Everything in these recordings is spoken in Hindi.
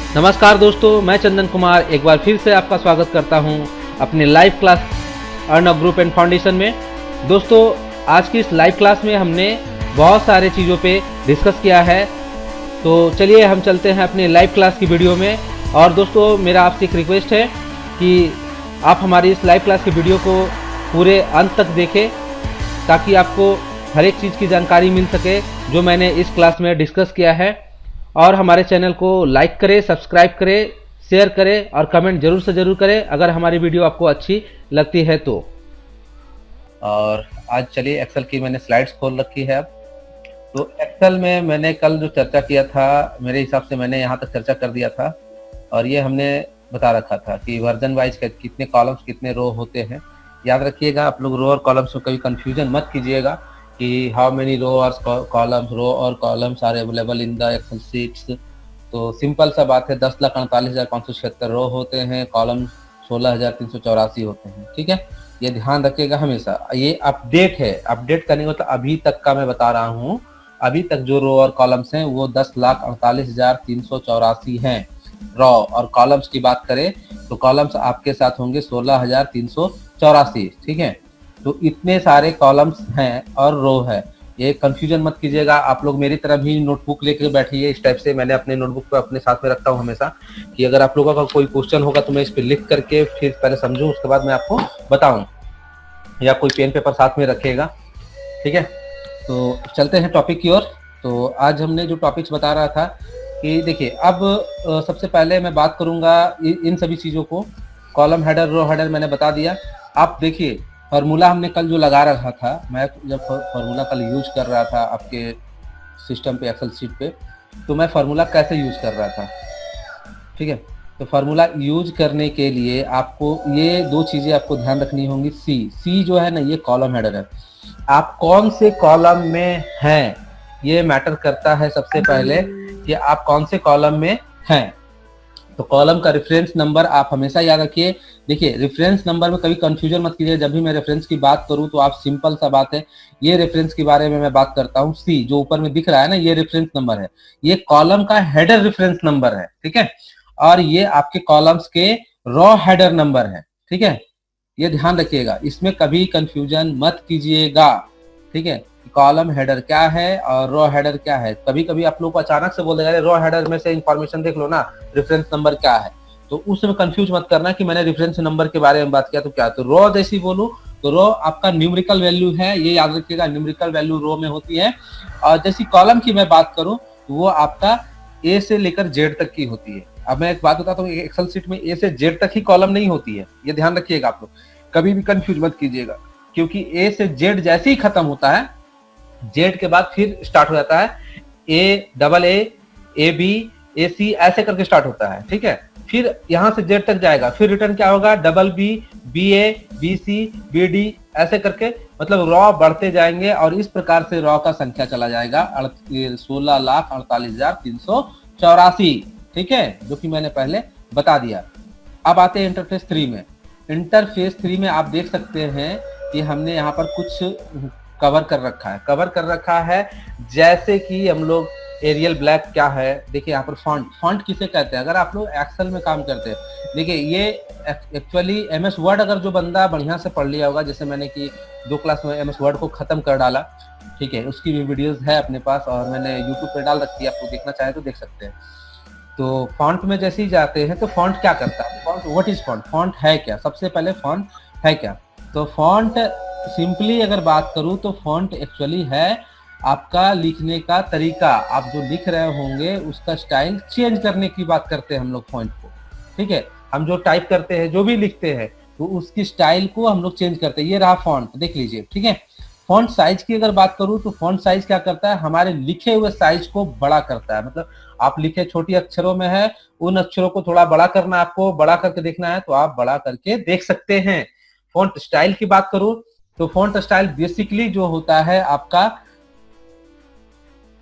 नमस्कार दोस्तों, मैं चंदन कुमार एक बार फिर से आपका स्वागत करता हूं अपने live class Arnab group and foundation में। दोस्तों, आज की इस लाइव क्लास में हमने बहुत सारे चीज़ों पे डिस्कस किया है, तो चलिए हम चलते हैं अपने लाइव क्लास की वीडियो में। और दोस्तों, मेरा आपसे एक रिक्वेस्ट है कि आप हमारी इस लाइव क्लास की वीडियो को पूरे अंत तक देखें ताकि आपको हर एक चीज़ की जानकारी मिल सके जो मैंने इस क्लास में डिस्कस किया है। और हमारे चैनल को लाइक करें, सब्सक्राइब करें, शेयर करें और कमेंट जरूर से ज़रूर करें अगर हमारी वीडियो आपको अच्छी लगती है तो। और आज चलिए एक्सेल की मैंने स्लाइड्स खोल रखी है। अब तो एक्सेल में मैंने कल जो चर्चा किया था, मेरे हिसाब से मैंने यहाँ तक चर्चा कर दिया था और ये हमने बता रखा था कि वर्जन वाइज कितने कॉलम्स कितने रो होते हैं। याद रखिएगा, आप लोग रो और कॉलम्स में कभी कंफ्यूजन मत कीजिएगा कि हाउ मेनी रो और columns are available in the Excel sheets. तो सिंपल सा बात है, 10,48,576 रो होते हैं, कॉलम 16,384 होते हैं। ठीक है, ये ध्यान रखिएगा हमेशा। ये अपडेट है, अपडेट करने का मतलब अभी तक का मैं बता रहा हूँ। अभी तक जो रो और कॉलम्स हैं वो 10,48,384 हैं। रो और कॉलम्स की बात करें तो कॉलम्स आपके साथ होंगे 16,384। ठीक है, तो इतने सारे कॉलम्स हैं और रो है। ये कंफ्यूजन मत कीजिएगा। आप लोग मेरी तरह भी नोटबुक लेकर बैठिए। इस टाइप से मैंने अपने नोटबुक पे अपने साथ में रखता हूँ हमेशा कि अगर आप लोगों का कोई क्वेश्चन होगा तो मैं इस पर लिख करके फिर पहले समझूं, उसके बाद मैं आपको बताऊं, या कोई पेन पेपर साथ में रखिएगा। ठीक है, तो चलते हैं टॉपिक की ओर। तो आज हमने जो टॉपिक्स बता रहा था कि देखिए, अब सबसे पहले मैं बात करूंगा इन सभी चीज़ों को। कॉलम हेडर, रो हेडर मैंने बता दिया। आप देखिए, फार्मूला हमने कल जो लगा रखा था, मैं जब फार्मूला कल यूज कर रहा था आपके सिस्टम पे एक्सेल शीट पे, तो मैं फार्मूला कैसे यूज कर रहा था। ठीक है, तो फार्मूला यूज करने के लिए आपको ये दो चीज़ें आपको ध्यान रखनी होंगी। सी जो है ना, ये कॉलम हेडर है। आप कौन से कॉलम में हैं ये मैटर करता है। सबसे पहले कि आप कौन से कॉलम में हैं, तो कॉलम का रेफरेंस नंबर आप हमेशा याद रखिए। देखिए, रेफरेंस नंबर में कभी कंफ्यूजन मत कीजिए। जब भी मैं रेफरेंस की बात करूं तो आप सिंपल सा बात है, ये रेफरेंस के बारे में मैं बात करता हूं। सी जो ऊपर में दिख रहा है ना, ये रेफरेंस नंबर है, ये कॉलम का हेडर रेफरेंस नंबर है। ठीक है, और ये आपके कॉलम्स के रॉ हेडर नंबर है। ठीक है, ये ध्यान रखिएगा, इसमें कभी कंफ्यूजन मत कीजिएगा। ठीक है, कॉलम हेडर क्या है और रो हेडर क्या है। कभी कभी आप लोग को अचानक से बोल देगा रो हेडर में से इंफॉर्मेशन देख लो ना, रेफरेंस नंबर क्या है, तो उस समय कंफ्यूज मत करना कि मैंने रेफरेंस नंबर के बारे में बात किया तो क्या। तो रो जैसी बोलूं तो रो आपका न्यूमेरिकल वैल्यू है, ये याद रखिएगा, न्यूमेरिकल वैल्यू रो में होती है। और जैसी कॉलम की मैं बात करूं तो वो आपका ए से लेकर जेड तक की होती है। अब मैं एक बात बताता हूँ, एक्सेल शीट में ए से जेड तक ही कॉलम नहीं होती है, ये ध्यान रखिएगा। आप लोग कभी भी कंफ्यूज मत कीजिएगा, क्योंकि ए से जेड जैसे ही खत्म होता है, जेड के बाद फिर स्टार्ट हो जाता है ए डबल ए बी ए सी, ऐसे करके स्टार्ट होता है। ठीक है, फिर यहां से जेड तक जाएगा, फिर रिटर्न क्या होगा, डबल बी, बी ए, बी सी, बी डी, ऐसे करके मतलब रॉ बढ़ते जाएंगे और इस प्रकार से रॉ का संख्या चला जाएगा 16,48,384। ठीक है, जो कि मैंने पहले बता दिया। अब आते हैं इंटरफेस 3 में। इंटरफेस 3 में आप देख सकते हैं कि हमने यहाँ पर कुछ कवर कर रखा है जैसे कि हम लोग एरियल ब्लैक क्या है। देखिए यहाँ पर फॉन्ट किसे कहते हैं, अगर आप लोग एक्सेल में काम करते हैं। देखिए, ये एक्चुअली एमएस वर्ड अगर जो बंदा बढ़िया से पढ़ लिया होगा, जैसे मैंने कि 2 क्लास में एमएस वर्ड को खत्म कर डाला, ठीक है, उसकी भी वीडियोस है अपने पास और मैंने यूट्यूब पे डाल रखी है, आपको देखना चाहे तो देख सकते हैं। तो फॉन्ट में जैसे ही जाते हैं तो फॉन्ट क्या करता है, font what is font, font है क्या, सबसे पहले फॉन्ट है क्या। तो फॉन्ट सिंपली अगर बात करूं तो फॉन्ट एक्चुअली है आपका लिखने का तरीका। आप जो लिख रहे होंगे उसका स्टाइल चेंज करने की बात करते हैं हम लोग फॉन्ट को। ठीक है, हम जो टाइप करते हैं, जो भी लिखते हैं, तो उसकी स्टाइल को हम लोग चेंज करते हैं। ये रहा फॉन्ट, देख लीजिए। ठीक है, फॉन्ट साइज की अगर बात करूं तो फॉन्ट साइज क्या करता है, हमारे लिखे हुए साइज को बड़ा करता है। मतलब आप लिखे छोटी अक्षरों में है, उन अक्षरों को थोड़ा बड़ा करना, आपको बड़ा करके देखना है तो आप बड़ा करके देख सकते हैं। फॉन्ट स्टाइल की बात करूं तो फॉन्ट स्टाइल बेसिकली जो होता है आपका,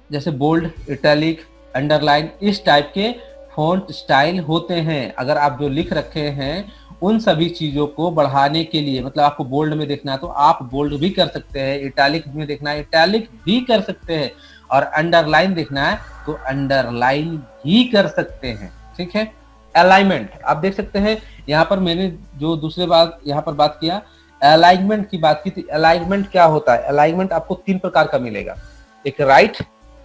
जैसे बोल्ड, इटैलिक, अंडरलाइन, इस टाइप के फॉन्ट स्टाइल होते हैं। अगर आप जो लिख रखे हैं उन सभी चीजों को बढ़ाने के लिए, मतलब आपको बोल्ड में देखना है तो आप बोल्ड भी कर सकते हैं, इटैलिक में देखना है इटैलिक भी कर सकते हैं, और अंडरलाइन देखना है तो अंडरलाइन भी कर सकते हैं। ठीक है। अलाइनमेंट आप देख सकते हैं, यहाँ पर मैंने जो दूसरे बात यहाँ पर बात किया, अलाइनमेंट की बात की थी। अलाइनमेंट क्या होता है? अलाइनमेंट आपको 3 प्रकार का मिलेगा, एक राइट,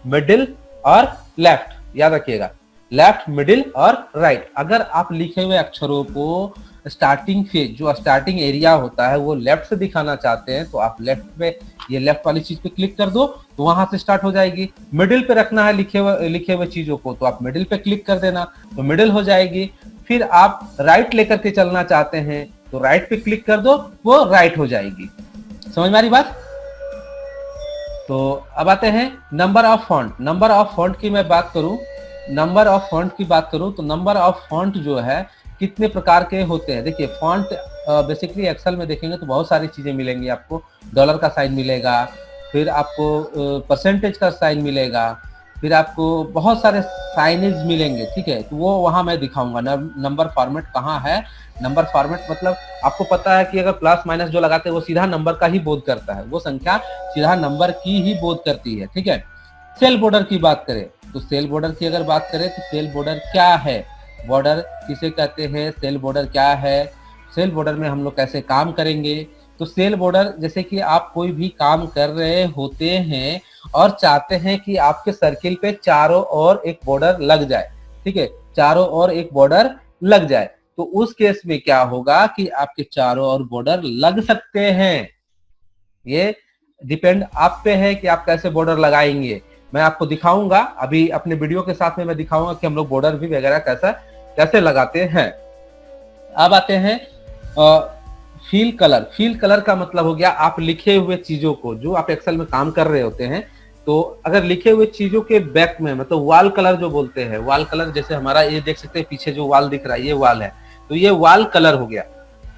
मिडिल और लेफ्ट। याद रखिएगा, लेफ्ट, मिडिल और राइट। अगर आप लिखे हुए अक्षरों को स्टार्टिंग फेज, जो स्टार्टिंग एरिया होता है, वो लेफ्ट से दिखाना चाहते हैं तो आप लेफ्ट पे, ये लेफ्ट वाली चीज पे क्लिक कर दो तो वहां से स्टार्ट हो जाएगी। मिडिल पे रखना है लिखे हुए चीजों को तो आप मिडिल पे क्लिक कर देना तो मिडिल हो जाएगी। फिर आप राइट लेकर के चलना चाहते हैं तो राइट पे क्लिक कर दो, वो राइट हो जाएगी। समझ में आ रही बात? तो अब आते हैं number of font. Number of font की मैं बात करूं, नंबर ऑफ फॉन्ट की बात करूं तो नंबर ऑफ फॉन्ट जो है कितने प्रकार के होते हैं। देखिए फॉन्ट बेसिकली एक्सेल में देखेंगे तो बहुत सारी चीजें मिलेंगी आपको। डॉलर का साइन मिलेगा, फिर आपको परसेंटेज का साइन मिलेगा, फिर आपको बहुत सारे साइनेज मिलेंगे, ठीक है। तो वो वहां मैं दिखाऊंगा। नंबर फॉर्मेट कहाँ है? नंबर फॉर्मेट मतलब आपको पता है कि अगर प्लस माइनस जो लगाते हैं वो सीधा नंबर का ही बोध करता है, वो संख्या सीधा नंबर की ही बोध करती है, ठीक है। सेल बॉर्डर की बात करें तो सेल बॉर्डर की अगर बात करें तो सेल बॉर्डर क्या है, बॉर्डर किसे कहते हैं, सेल बॉर्डर क्या है, सेल बॉर्डर में हम लोग कैसे काम करेंगे। तो सेल बॉर्डर जैसे कि आप कोई भी काम कर रहे होते हैं और चाहते हैं कि आपके सर्किल पे चारों ओर एक बॉर्डर लग जाए, ठीक है, चारों ओर एक बॉर्डर लग जाए, तो उस केस में क्या होगा कि आपके चारों ओर बॉर्डर लग सकते हैं। ये डिपेंड आप पे है कि आप कैसे बॉर्डर लगाएंगे। मैं आपको दिखाऊंगा अभी अपने वीडियो के साथ में, मैं दिखाऊंगा कि हम लोग बॉर्डर भी वगैरह कैसे लगाते हैं। अब आते हैं फील कलर। फील कलर का मतलब हो गया आप लिखे हुए चीजों को, जो आप एक्सेल में काम कर रहे होते हैं, तो अगर लिखे हुए चीजों के बैक में, मतलब वॉल कलर जो बोलते हैं, वॉल कलर जैसे हमारा ये देख सकते हैं पीछे जो वॉल दिख रहा है, ये वॉल है, तो ये वॉल कलर हो गया,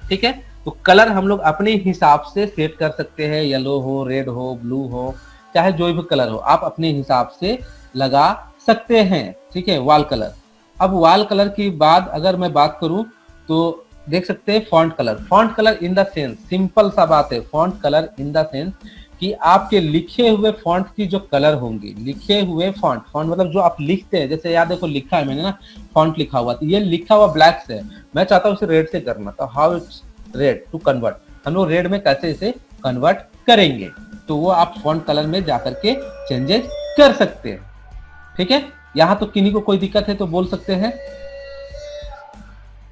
ठीक है। तो कलर हम लोग अपने हिसाब से सेट कर सकते हैं, येलो हो, रेड हो, ब्लू हो, चाहे जो भी कलर हो आप अपने हिसाब से लगा सकते हैं, ठीक है, वॉल कलर। अब वॉल कलर की बाद अगर मैं बात करूं तो देख सकते हैं font colour. Font colour in the sense, simple सा बात है, font colour in the sense कि आपके लिखे हुए फॉन्ट की जो कलर होंगी, लिखे हुए फॉन्ट, फॉन्ट मतलब जो आप लिखते हैं, जैसे याद देखो लिखा है मैंने ना, फॉन्ट लिखा हुआ, तो ये लिखा हुआ ब्लैक से, मैं चाहता हूँ उसे रेड से करना, तो how it's read to convert, हम लोग रेड में कैसे इसे कन्वर्ट करेंगे, तो वो आप फॉन्ट कलर में जाकर के चेंजेस कर सकते हैं, ठीक है। यहाँ तो किन्हीं को कोई दिक्कत है तो बोल सकते हैं।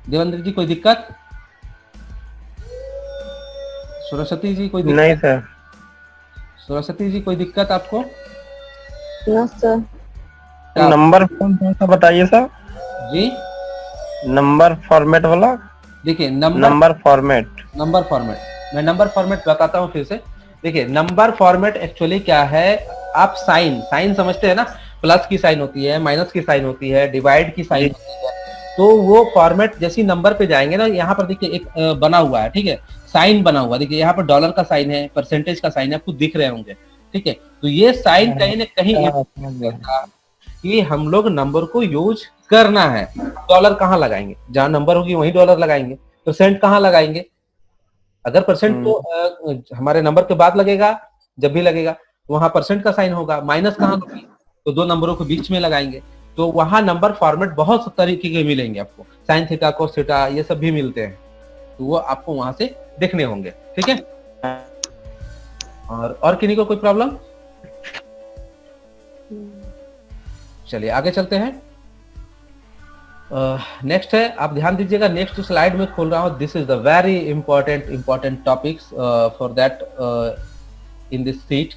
देवेंद्र जी कोई दिक्कत? सरस्वती जी कोई दिक्कत? नहीं सर। सरस्वती जी कोई दिक्कत आपको? No sir. नंबर कौन सा बताइए सर? जी नंबर फॉर्मेट वाला। देखिए नंबर फॉर्मेट, मैं नंबर फॉर्मेट बताता हूँ फिर से। देखिए नंबर फॉर्मेट एक्चुअली क्या है, आप साइन समझते हैं ना, प्लस की साइन होती है, माइनस की साइन होती है, डिवाइड की साइन होती है, तो वो फॉर्मेट जैसी नंबर पे जाएंगे ना, यहाँ पर देखिए एक बना हुआ है, ठीक है, साइन बना हुआ, देखिए यहाँ पर डॉलर का साइन है, परसेंटेज का साइन है, आपको दिख रहे होंगे, ठीक है। तो ये साइन कहीं ना कहीं कि हम लोग नंबर को यूज करना है। डॉलर कहाँ लगाएंगे? जहां नंबर होगी वहीं डॉलर लगाएंगे। परसेंट कहाँ लगाएंगे? अगर परसेंट तो हमारे नंबर के बाद लगेगा, जब भी लगेगा तो वहां परसेंट का साइन होगा। माइनस कहाँ होगी? तो दो नंबरों के बीच में लगाएंगे। तो वहां नंबर फॉर्मेट बहुत तरीके के मिलेंगे आपको, साइन थीटा, कोस थीटा, ये सब भी मिलते हैं, तो वो आपको वहां से देखने होंगे, ठीक है। और किन्हीं को कोई प्रॉब्लम? चलिए आगे चलते हैं। नेक्स्ट है, आप ध्यान दीजिएगा, नेक्स्ट स्लाइड में खोल रहा हूं, this is the very important topics for that in this sheet,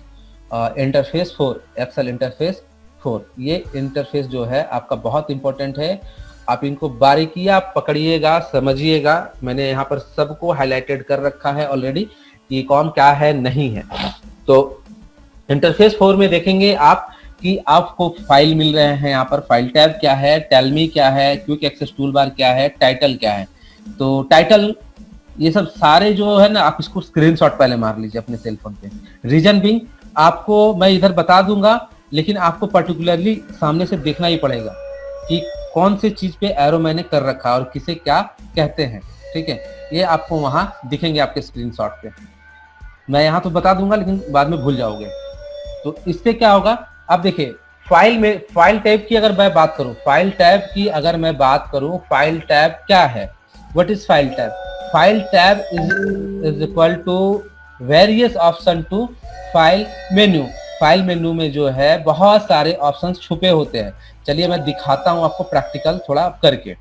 interface 4, Excel interface 4। ये इंटरफेस जो है आपका बहुत इंपॉर्टेंट है, आप इनको बारीकियां पकड़िएगा, समझिएगा। मैंने यहाँ पर सबको हाईलाइटेड कर रखा है ऑलरेडी कि कौन क्या है नहीं है। तो इंटरफेस 4 में देखेंगे आप कि आपको फाइल मिल रहे हैं, यहाँ पर फाइल टैब क्या है, टेलमी क्या है, क्विक एक्सेस टूल बार क्या है, टाइटल क्या है। तो टाइटल ये सब सारे जो है ना, आप इसको स्क्रीनशॉट पहले मार लीजिए अपने सेल फोन पे। रीजन बिंग आपको मैं इधर बता दूंगा, लेकिन आपको पर्टिकुलरली सामने से देखना ही पड़ेगा कि कौन सी चीज पे एरो मैंने कर रखा और किसे क्या कहते हैं, ठीक है। ये आपको वहां दिखेंगे आपके स्क्रीनशॉट पे। मैं यहाँ तो बता दूंगा लेकिन बाद में भूल जाओगे। तो इससे क्या होगा, अब देखिए फाइल टैब की अगर मैं बात करूं, फाइल टैब की अगर मैं बात करूं, फाइल टैब क्या है? What is file tab? File tab is equal to various option to file menu. File menu में जो है बहुत सारे ऑप्शंस छुपे होते हैं। चलिए मैं दिखाता हूं आपको प्रैक्टिकल थोड़ा करके।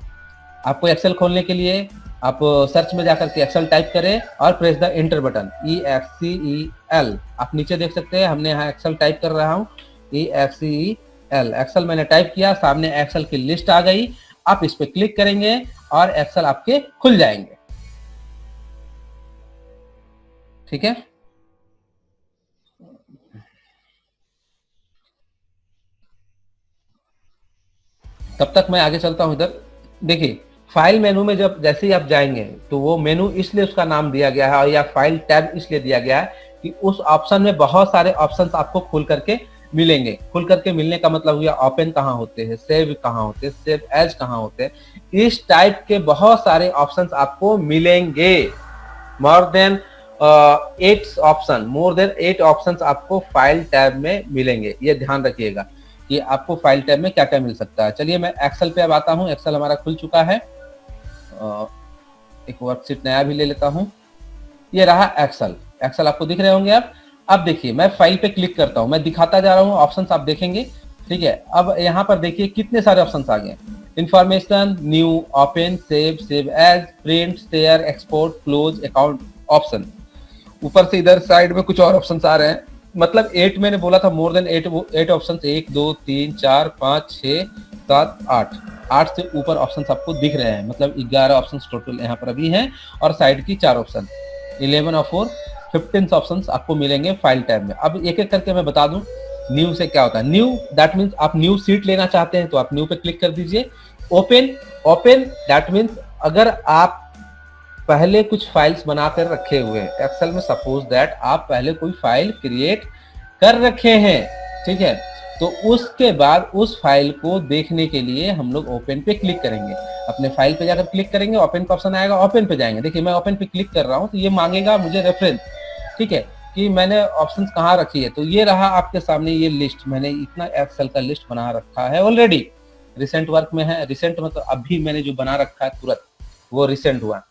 आपको एक्सेल खोलने के लिए आप सर्च में जाकर के एक्सेल टाइप करें और press the enter button, EXCEL। आप नीचे देख सकते हैं, हमने यहाँ एक्सेल टाइप कर रहा हूँ, EXCEL। एक्सेल मैंने टाइप किया, सामने एक्सेल की लिस्ट आ गई। आप इस पे क्लिक करेंगे और एक्सेल आपके खुल जाएंगे। ठीक है, तब तक मैं आगे चलता हूं। इधर देखिए, फाइल मेनू में जब जैसे ही आप जाएंगे तो वो मेनू इसलिए उसका नाम दिया गया है और या फाइल टैब इसलिए दिया गया है कि उस ऑप्शन में बहुत सारे ऑप्शंस आपको खुल करके मिलेंगे। खुल करके मिलने का मतलब हुआ ओपन कहाँ होते हैं, सेव कहाँ होते हैं, सेव एज कहाँ होते हैं, इस टाइप के बहुत सारे ऑप्शंस आपको मिलेंगे। मोर देन 8 ऑप्शंस आपको फाइल टैब में मिलेंगे। ये ध्यान रखिएगा कि आपको फाइल टैब में क्या क्या मिल सकता है। चलिए मैं एक्सेल पे अब आता हूँ। एक्सेल हमारा खुल चुका है। एक वर्कशीट नया भी ले लेता हूँ। ये रहा एक्सेल। एक्सेल आपको दिख रहे होंगे आप। अब देखिए मैं फाइल पे क्लिक करता हूँ, मैं दिखाता जा रहा हूँ, ऑप्शंस आप देखेंगे। ठीक है, अब यहाँ पर देखिए कितने सारे ऑप्शंस आ गए। Information, new, open, save, save as, print, share, export, close, account option. ऊपर से इधर साइड में कुछ और ऑप्शंस आ रहे हैं। मतलब 8 मैंने बोला था, मोर देन 8 ऑप्शंस, 1 2 3 4 5 6 7 8 से ऊपर ऑप्शंस आपको दिख रहे हैं। मतलब 11 ऑप्शंस टोटल यहाँ पर अभी हैं और साइड की 4 ऑप्शन, 11 और 4 15 ऑप्शंस आपको मिलेंगे फाइल टैब में। अब एक एक करके मैं बता दूं न्यू से क्या होता है। न्यू दैट मीन्स आप न्यू सीट लेना चाहते हैं तो आप न्यू पे क्लिक कर दीजिए। ओपन दैट मीन्स अगर आप पहले कुछ फाइल्स बनाकर रखे हुए हैं एक्सेल में, सपोज दैट आप पहले कोई फाइल क्रिएट कर रखे हैं, ठीक है, तो उसके बाद उस फाइल को देखने के लिए हम लोग ओपन पे क्लिक करेंगे। अपने फाइल पे जाकर क्लिक करेंगे, ओपन का ऑप्शन आएगा, ओपन पे जाएंगे। देखिए मैं ओपन पे क्लिक कर रहा हूँ तो ये मांगेगा मुझे रेफरेंस, ठीक है, कि मैंने ऑप्शंस कहाँ रखी है। तो ये रहा आपके सामने ये लिस्ट, मैंने इतना एक्सेल का लिस्ट बना रखा है ऑलरेडी। रिसेंट वर्क में है, रिसेंट मतलब अभी मैंने जो बना रखा है तुरंत, वो रिसेंट हुआ।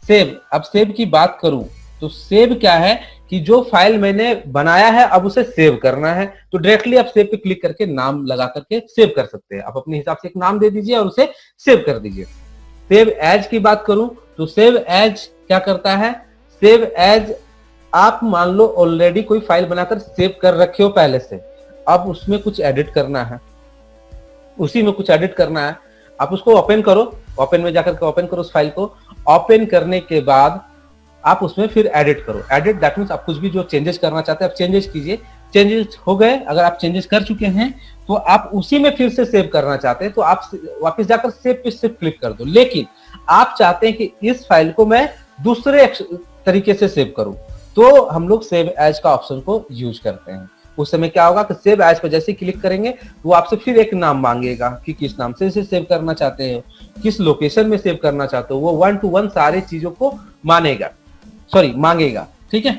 सेव, अब सेव की बात करूं तो सेव क्या है कि जो फाइल मैंने बनाया है अब उसे सेव करना है, तो डायरेक्टली आप सेव पे क्लिक करके नाम लगा करके सेव कर सकते हैं। आप अपने हिसाब से एक नाम दे दीजिए और उसे सेव कर दीजिए। सेव एज की बात करूं तो सेव एज क्या करता है, सेव एज आप मान लो ऑलरेडी कोई फाइल बनाकर सेव कर रखे हो पहले से, अब उसमें कुछ एडिट करना है, उसी में कुछ एडिट करना है, आप उसको ओपन करो, ओपन में जाकर के ओपन करो उस फाइल को। ओपन करने के बाद आप उसमें फिर एडिट करो। एडिट दैट मींस आप कुछ भी जो चेंजेस करना चाहते हैं आप चेंजेस कीजिए। चेंजेस हो गए, अगर आप चेंजेस कर चुके हैं तो आप उसी में फिर से सेव करना चाहते हैं तो आप वापस जाकर सेव पे सिर्फ क्लिक कर दो। लेकिन आप चाहते हैं कि इस फाइल को मैं दूसरे तरीके से सेव करूं, तो हम लोग सेव एज का ऑप्शन को यूज करते हैं। उस समय क्या होगा कि सेव एज पर जैसे क्लिक करेंगे वो आपसे फिर एक नाम मांगेगा कि किस नाम से इसे सेव करना चाहते हो, किस लोकेशन में सेव करना चाहते हो, वो 1 to 1 सारी चीजों को मांगेगा। ठीक है,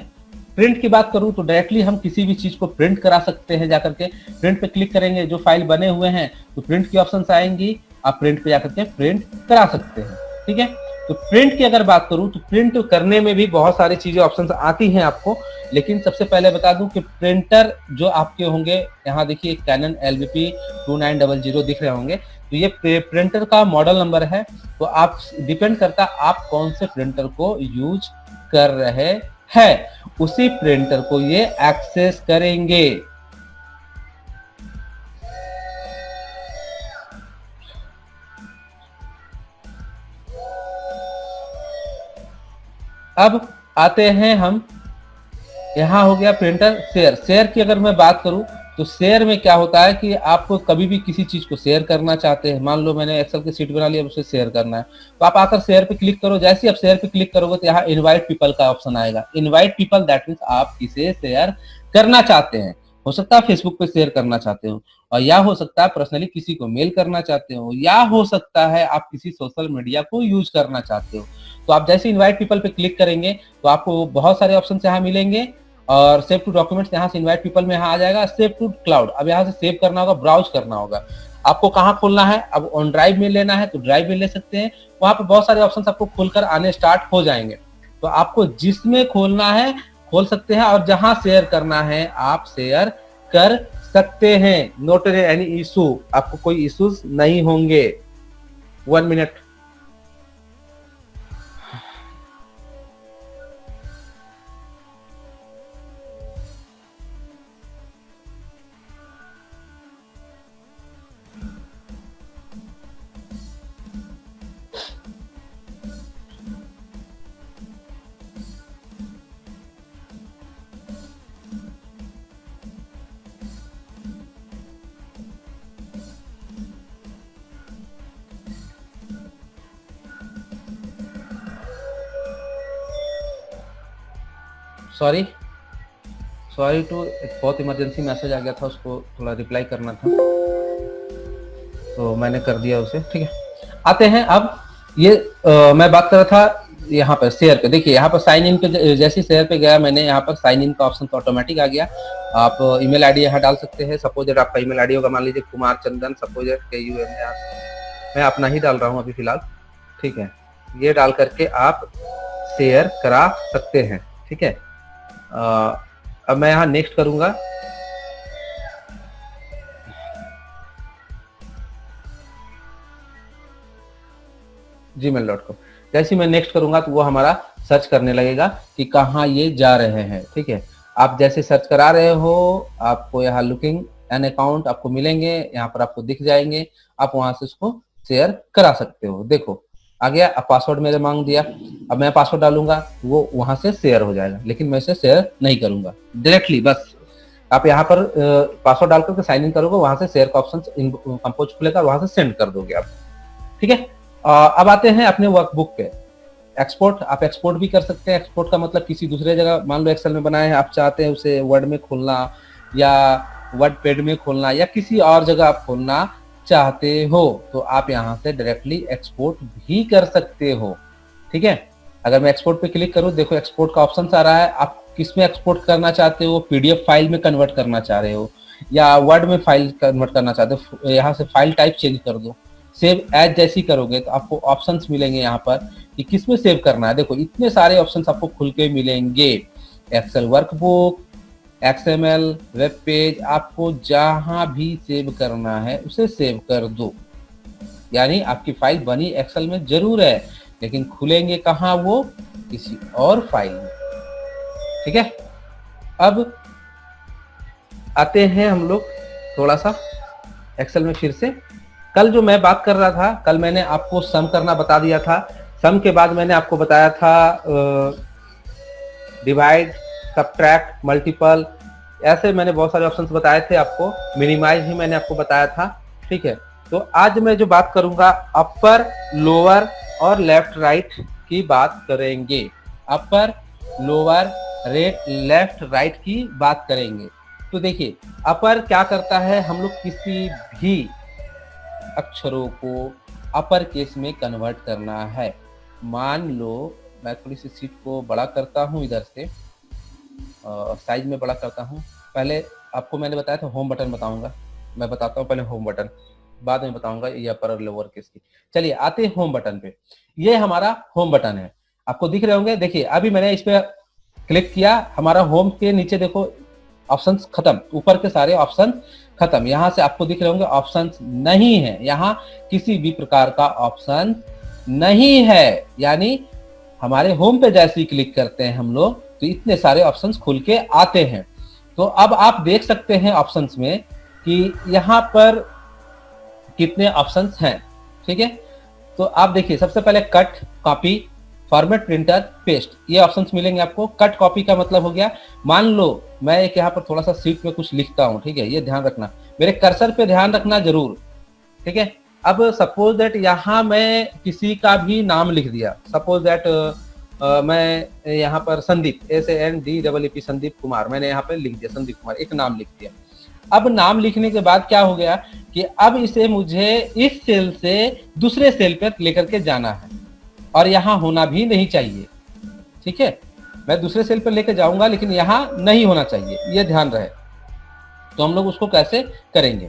प्रिंट की बात करूं तो डायरेक्टली हम किसी भी चीज को प्रिंट करा सकते हैं। जाकर के प्रिंट पे क्लिक करेंगे, जो फाइल बने हुए हैं तो प्रिंट की ऑप्शन आएंगी, आप प्रिंट पे जाकर के प्रिंट करा सकते हैं। ठीक है, तो प्रिंट की अगर बात करूं तो प्रिंट करने में भी बहुत सारी चीजें ऑप्शंस आती हैं आपको। लेकिन सबसे पहले बता दूं कि प्रिंटर जो आपके होंगे, यहाँ देखिए कैनन LVP 2900 दिख रहे होंगे, तो ये प्रिंटर का मॉडल नंबर है। तो आप डिपेंड करता है आप कौन से प्रिंटर को यूज कर रहे हैं, उसी प्रिंटर को ये एक्सेस करेंगे। अब आते हैं हम, यहाँ हो गया प्रिंटर। शेयर की अगर मैं बात करूं तो शेयर में क्या होता है कि आपको कभी भी किसी चीज को शेयर करना चाहते हैं, मान लो मैंने एक्सेल की शीट बना ली, अब उसे शेयर करना है, तो आप आकर शेयर पे क्लिक करो। जैसे ही आप शेयर पे क्लिक करोगे तो यहाँ इनवाइट पीपल का ऑप्शन आएगा। इनवाइट पीपल दैट मींस आप किसे शेयर करना चाहते हैं। हो सकता है फेसबुक पे शेयर करना चाहते हो, और या हो सकता है पर्सनली किसी को मेल करना चाहते हो, या हो सकता है आप किसी सोशल मीडिया को यूज करना चाहते हो। तो आप जैसे इनवाइट पीपल पे क्लिक करेंगे तो आपको बहुत सारे ऑप्शन यहाँ मिलेंगे। और सेव टू डॉक्यूमेंट्स, यहाँ से इनवाइट पीपल में यहाँ आ जाएगा। सेव टू क्लाउड, अब यहाँ से सेव करना होगा, ब्राउज करना होगा। आपको कहाँ खोलना है, अब ऑन ड्राइव में लेना है तो ड्राइव में ले सकते हैं। वहां पे बहुत सारे ऑप्शंस आपको खुलकर आने स्टार्ट हो जाएंगे, तो आपको जिसमें खोलना है खोल सकते हैं, और जहां शेयर करना है आप शेयर कर सकते हैं। नोट एनी इशू, आपको कोई इश्यूज नहीं होंगे। 1 मिनट। सॉरी टू, एक बहुत इमरजेंसी मैसेज आ गया था, उसको थोड़ा रिप्लाई करना था तो मैंने कर दिया उसे। ठीक है, आते हैं अब ये मैं बात कर रहा था यहाँ पर शेयर पे। देखिए यहाँ पर साइन इन पे जैसे शेयर पे गया मैंने, यहाँ पर साइन इन का ऑप्शन तो ऑटोमेटिक आ गया। आप ईमेल आईडी यहाँ डाल सकते हैं। सपोज आपका ईमेल आईडी होगा, मान लीजिए कुमार चंदन, सपोज मैं अपना ही डाल रहा हूँ अभी फिलहाल। ठीक है, ये डाल करके आप शेयर करा सकते हैं। ठीक है, अब मैं यहाँ नेक्स्ट करूंगा। gmail.com, जैसे मैं नेक्स्ट करूंगा तो वो हमारा सर्च करने लगेगा कि कहाँ ये जा रहे हैं। ठीक है, आप जैसे सर्च करा रहे हो आपको यहाँ लुकिंग एन अकाउंट आपको मिलेंगे, यहाँ पर आपको दिख जाएंगे, आप वहां से उसको शेयर करा सकते हो। देखो आ गया, अब पासवर्ड मेरे मांग दिया, अब मैं पासवर्ड डालूंगा वो वहां से शेयर हो जाएगा, लेकिन मैं इसे शेयर नहीं करूंगा डायरेक्टली। बस आप यहाँ पर पासवर्ड डाल करके साइन इन करोगे, वहां से शेयर का ऑप्शन कंपोज खुलेगा, वहां से सेंड कर दोगे आप। ठीक है, अब आते हैं अपने वर्कबुक पे। एक्सपोर्ट, आप एक्सपोर्ट भी कर सकते हैं। एक्सपोर्ट का मतलब किसी दूसरे जगह, मान लो एक्सेल में बनाए हैं, आप चाहते हैं उसे वर्ड में खोलना या वर्ड पैड में खोलना या किसी और जगह आप खोलना चाहते हो तो आप यहाँ से डायरेक्टली एक्सपोर्ट भी कर सकते हो। ठीक है, अगर मैं एक्सपोर्ट पे क्लिक करूँ, देखो एक्सपोर्ट का ऑप्शन आ रहा है। आप किस में एक्सपोर्ट करना चाहते हो, पीडीएफ फाइल में कन्वर्ट करना चाह रहे हो या वर्ड में फाइल कन्वर्ट करना चाहते हो, यहाँ से फाइल टाइप चेंज कर दो। सेव एज जैसी करोगे तो आपको ऑप्शंस मिलेंगे यहाँ पर कि किस में सेव करना है। देखो इतने सारे ऑप्शंस आपको खुल के मिलेंगे। Excel workbook, XML, web page, आपको जहां भी सेव करना है उसे सेव कर दो। यानी आपकी फाइल बनी एक्सेल में जरूर है, लेकिन खुलेंगे कहाँ, वो किसी और फाइल में। ठीक है, अब आते हैं हम लोग थोड़ा सा एक्सेल में फिर से। कल जो मैं बात कर रहा था, कल मैंने आपको सम करना बता दिया था। सम के बाद मैंने आपको बताया था डिवाइड, सबट्रैक्ट, मल्टीपल, ऐसे मैंने बहुत सारे ऑप्शंस बताए थे आपको। मिनिमाइज भी मैंने आपको बताया था। ठीक है, तो आज मैं जो बात करूंगा अपर, लोअर और लेफ्ट राइट की बात करेंगे। अपर, लोअर, लेफ्ट राइट की बात करेंगे। तो देखिए अपर क्या करता है, हम लोग किसी भी अक्षरों को अपर केस में कन्वर्ट करना है। मान लो मैं थोड़ी सी सीट को बड़ा करता हूँ, इधर से साइज में बड़ा करता हूँ। पहले आपको मैंने बताया था होम बटन बताऊंगा, मैं बताता हूँ पहले होम बटन, बाद में बताऊंगा ये अपर और लोअर केस की। चलिए आते हैं होम बटन पे। ये हमारा होम बटन है, आपको दिख रहे होंगे। देखिए अभी मैंने इस पे क्लिक किया, हमारा होम के नीचे देखो ऑप्शंस खत्म, ऊपर के सारे ऑप्शन खत्म। यहाँ से आपको दिख रहे होंगे ऑप्शंस नहीं है, यहाँ किसी भी प्रकार का ऑप्शन नहीं है। यानी हमारे होम पे जैसे ही क्लिक करते हैं हम लोग तो इतने सारे ऑप्शंस खुल के आते हैं। तो अब आप देख सकते हैं ऑप्शंस में कि यहाँ पर कितने ऑप्शंस हैं। ठीक है, तो आप देखिए सबसे पहले cut, copy, format, printer, paste, ये ऑप्शंस मिलेंगे आपको। कट कॉपी का मतलब हो गया, मान लो मैं एक यहाँ पर थोड़ा सा सीट में कुछ लिखता हूँ। ठीक है, ये ध्यान रखना, मेरे कर्सर पे ध्यान रखना जरूर। ठीक है, अब सपोज दैट यहाँ मैं किसी का भी नाम लिख दिया। सपोज दैट मैं यहाँ पर संदीप, SANDEEP संदीप कुमार, मैंने यहाँ पे लिख दिया संदीप कुमार, एक नाम लिख दिया। अब नाम लिखने के बाद क्या हो गया कि अब इसे मुझे इस सेल से दूसरे सेल पर लेकर के जाना है और यहाँ होना भी नहीं चाहिए। ठीक है, मैं दूसरे सेल पर लेके जाऊंगा, लेकिन यहाँ नहीं होना चाहिए, ये ध्यान रहे। तो हम लोग उसको कैसे करेंगे?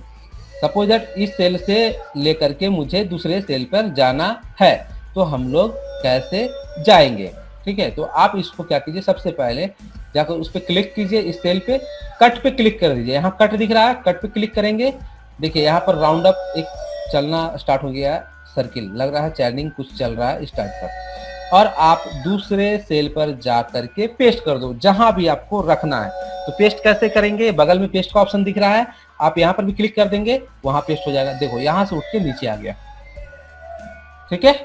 सपोज दैट इस सेल से लेकर के मुझे दूसरे सेल पर जाना है, तो हम लोग कैसे जाएंगे? ठीक है, तो आप इसको क्या कीजिए, सबसे पहले जाकर उस पर क्लिक कीजिए, इस सेल पे कट पे क्लिक कर दीजिए। यहाँ कट दिख रहा है, कट पे क्लिक करेंगे, देखिए यहाँ पर राउंड अप एक चलना स्टार्ट हो गया है, सर्किल लग रहा है, चैनिंग कुछ चल रहा है स्टार्ट पर। और आप दूसरे सेल पर जा करके पेस्ट कर दो जहां भी आपको रखना है। तो पेस्ट कैसे करेंगे? बगल में पेस्ट का ऑप्शन दिख रहा है, आप यहाँ पर भी क्लिक कर देंगे, वहां पेस्ट हो जाएगा। देखो यहाँ से उठ के नीचे आ गया, ठीक है।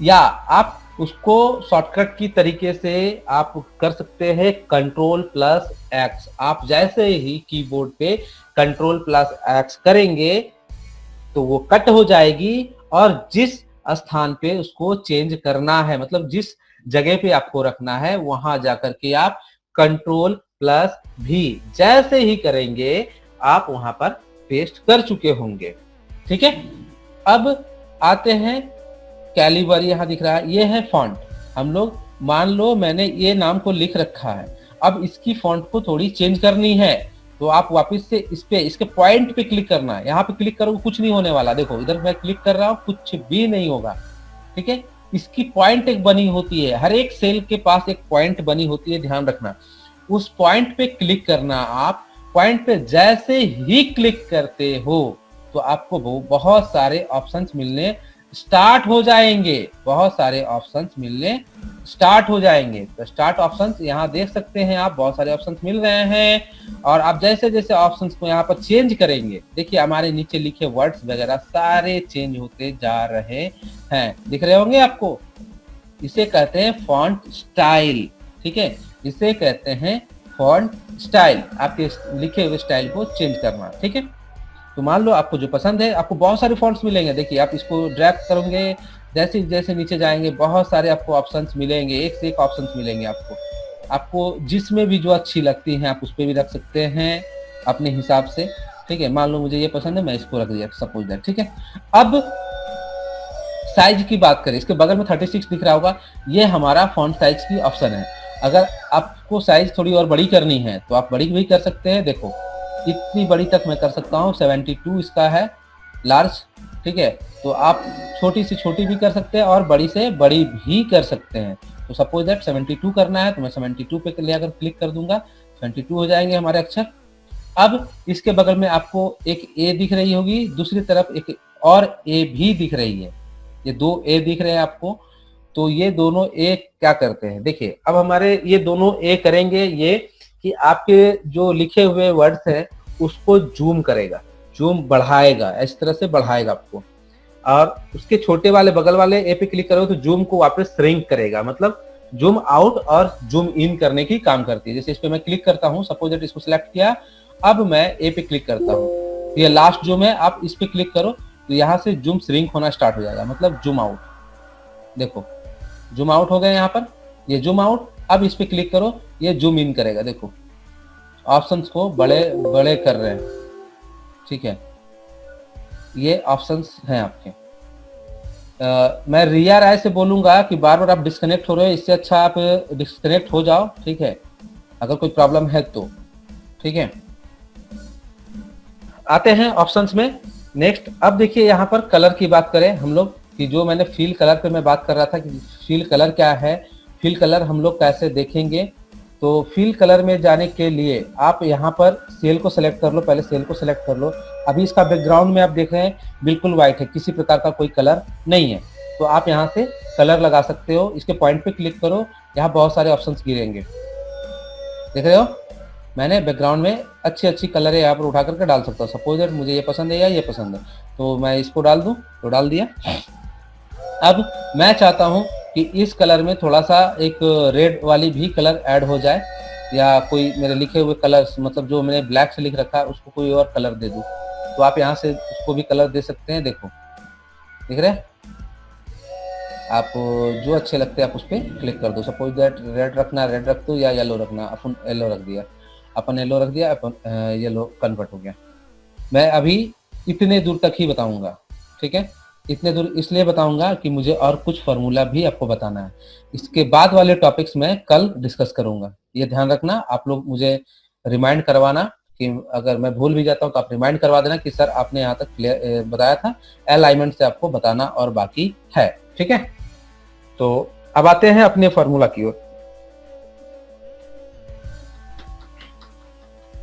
या आप उसको शॉर्टकट की तरीके से आप कर सकते हैं Ctrl+X। आप जैसे ही कीबोर्ड पे Ctrl+X करेंगे तो वो कट हो जाएगी, और जिस स्थान पे उसको चेंज करना है, मतलब जिस जगह पे आपको रखना है, वहां जाकर के आप Ctrl+V जैसे ही करेंगे आप वहां पर पेस्ट कर चुके होंगे, ठीक है। अब आते हैं कैलिबर, यहाँ दिख रहा है, ये है फॉन्ट। हम लोग मान लो मैंने ये नाम को लिख रखा है, अब इसकी फॉन्ट को थोड़ी चेंज करनी है, तो आप वापस से इस पे इसके पॉइंट पे क्लिक करना है। यहाँ पे क्लिक करोगे कुछ नहीं होने वाला, देखो इधर मैं क्लिक कर रहा हूँ, कुछ भी नहीं होगा, ठीक है। इसकी पॉइंट एक बनी होती है, हर एक सेल के पास एक पॉइंट बनी होती है, ध्यान रखना। उस पॉइंट पे क्लिक करना, आप पॉइंट पे जैसे ही क्लिक करते हो तो आपको बहुत सारे ऑप्शंस मिलने स्टार्ट हो जाएंगे, बहुत सारे ऑप्शंस मिलने स्टार्ट हो जाएंगे। तो स्टार्ट ऑप्शंस यहाँ देख सकते हैं आप, बहुत सारे ऑप्शंस मिल रहे हैं। और आप जैसे जैसे ऑप्शंस को यहाँ पर चेंज करेंगे, देखिए हमारे नीचे लिखे वर्ड्स वगैरह सारे चेंज होते जा रहे हैं, दिख रहे होंगे आपको। इसे कहते हैं फॉन्ट स्टाइल, ठीक है, इसे कहते हैं फॉन्ट स्टाइल, आपके लिखे हुए स्टाइल को चेंज करना, ठीक है। तो मान लो आपको जो पसंद है, आपको बहुत सारे फॉन्ट्स मिलेंगे, देखिए आप इसको ड्रैग करोगे, जैसे जैसे नीचे जाएंगे बहुत सारे आपको ऑप्शंस मिलेंगे, एक से एक ऑप्शंस मिलेंगे आपको जिसमें भी जो अच्छी लगती हैं आप उस पर भी रख सकते हैं अपने हिसाब से, ठीक है। मान लो मुझे ये पसंद है, मैं इसको रख दिया सपोज दैट, ठीक है। अब साइज की बात करें, इसके बगल में 36 दिख रहा होगा, ये हमारा फॉन्ट साइज की ऑप्शन है। अगर आपको साइज थोड़ी और बड़ी करनी है तो आप बड़ी भी कर सकते हैं, देखो इतनी बड़ी तक मैं कर सकता हूँ, 72 इसका है लार्ज, ठीक है। तो आप छोटी से छोटी भी कर सकते हैं और बड़ी से बड़ी भी कर सकते हैं। तो सपोज दैट 72 करना है तो मैं 72 पे लेकर क्लिक कर दूंगा, 72 हो जाएंगे हमारे अक्षर। अब इसके बगल में आपको एक ए दिख रही होगी, दूसरी तरफ एक और ए भी दिख रही है, ये दो ए दिख रहे हैं आपको। तो ये दोनों ए क्या करते हैं, देखिए अब हमारे ये दोनों ए करेंगे ये कि आपके जो लिखे हुए वर्ड्स हैं उसको जूम करेगा, जूम बढ़ाएगा, इस तरह से बढ़ाएगा आपको। और उसके छोटे वाले बगल वाले ए पे क्लिक करो तो जूम को वापस श्रिंक करेगा, मतलब जूम आउट और जूम इन करने की काम करती है। जैसे इस पे मैं क्लिक करता हूँ, सपोज दैट इसको सिलेक्ट किया, अब मैं ए पे क्लिक करता हूँ, ये लास्ट जूम है, आप इस पे क्लिक करो तो यहाँ से जूम श्रिंक होना स्टार्ट हो जाएगा, मतलब जूम आउट। देखो जूम आउट हो गए यहाँ पर, ये जूम आउट। अब इस पे क्लिक करो, ये जूम इन करेगा, देखो ऑप्शंस को बड़े बड़े कर रहे हैं, ठीक है। ये ऑप्शंस हैं आपके। मैं रिया राय से बोलूंगा कि बार बार आप डिस्कनेक्ट हो रहे हो, इससे अच्छा आप डिस्कनेक्ट हो जाओ, ठीक है, अगर कोई प्रॉब्लम है तो, ठीक है। आते हैं ऑप्शंस में नेक्स्ट। अब देखिए यहाँ पर कलर की बात करें हम लोग, कि जो मैंने फील कलर पे मैं बात कर रहा था कि फील कलर क्या है, फील कलर हम लोग कैसे देखेंगे। तो फील कलर में जाने के लिए आप यहाँ पर सेल को सिलेक्ट कर लो, पहले सेल को सिलेक्ट कर लो। अभी इसका बैकग्राउंड में आप देख रहे हैं बिल्कुल व्हाइट है, किसी प्रकार का कोई कलर नहीं है, तो आप यहाँ से कलर लगा सकते हो। इसके पॉइंट पे क्लिक करो, यहाँ बहुत सारे ऑप्शंस गिरेंगे, देख रहे हो। मैंने बैकग्राउंड में अच्छी अच्छी कलर यहाँ पर उठा करके डाल सकता हूँ। सपोज दैट मुझे ये पसंद है या ये पसंद है, तो मैं इसको डाल दूँ, तो डाल दिया। अब मैं चाहता हूं कि इस कलर में थोड़ा सा एक रेड वाली भी कलर ऐड हो जाए, या कोई मेरे लिखे हुए कलर्स, मतलब जो मैंने ब्लैक से लिख रखा है उसको कोई और कलर दे दूं, तो आप यहां से उसको भी कलर दे सकते हैं। देखो दिख रहे हैं, आप जो अच्छे लगते हैं आप उस पर क्लिक कर दो। सपोज दैट रेड रखना, रेड रख दो, या येलो रखना, अपन येलो रख दिया, अपन येलो रख दिया, अपन येलो कन्वर्ट हो गया। मैं अभी इतने दूर तक ही बताऊंगा, ठीक है। इतने दूर इसलिए बताऊंगा कि मुझे और कुछ फार्मूला भी आपको बताना है। इसके बाद वाले टॉपिक्स मैं कल डिस्कस करूंगा। ये ध्यान रखना, आप लोग मुझे रिमाइंड करवाना कि अगर मैं भूल भी जाता हूं तो आप रिमाइंड करवा देना कि सर आपने यहाँ तक बताया था, अलाइनमेंट से आपको बताना और बाकी है। ठीक है, तो अब आते हैं अपने फार्मूला की ओर।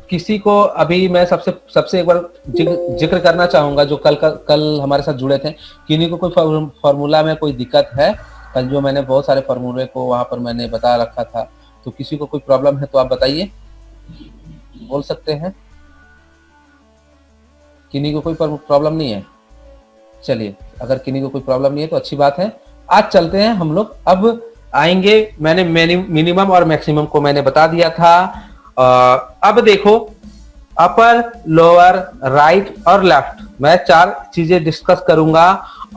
किसी को अभी मैं सबसे एक बार जिक्र करना चाहूंगा जो कल हमारे साथ जुड़े थे, किन्हीं को कोई फार्मूला में कोई दिक्कत है? कल जो मैंने बहुत सारे फार्मूले को वहां पर मैंने बता रखा था, तो किसी को कोई प्रॉब्लम है तो आप बताइए, बोल सकते हैं। किन्हीं को कोई प्रॉब्लम नहीं है? चलिए, अगर किन्हीं को कोई प्रॉब्लम नहीं है तो अच्छी बात है। आज चलते हैं हम लोग। अब आएंगे, मैंने मिनिमम और मैक्सिमम को मैंने बता दिया था। अब देखो, अपर, लोअर, राइट और लेफ्ट, मैं 4 चीजें डिस्कस करूंगा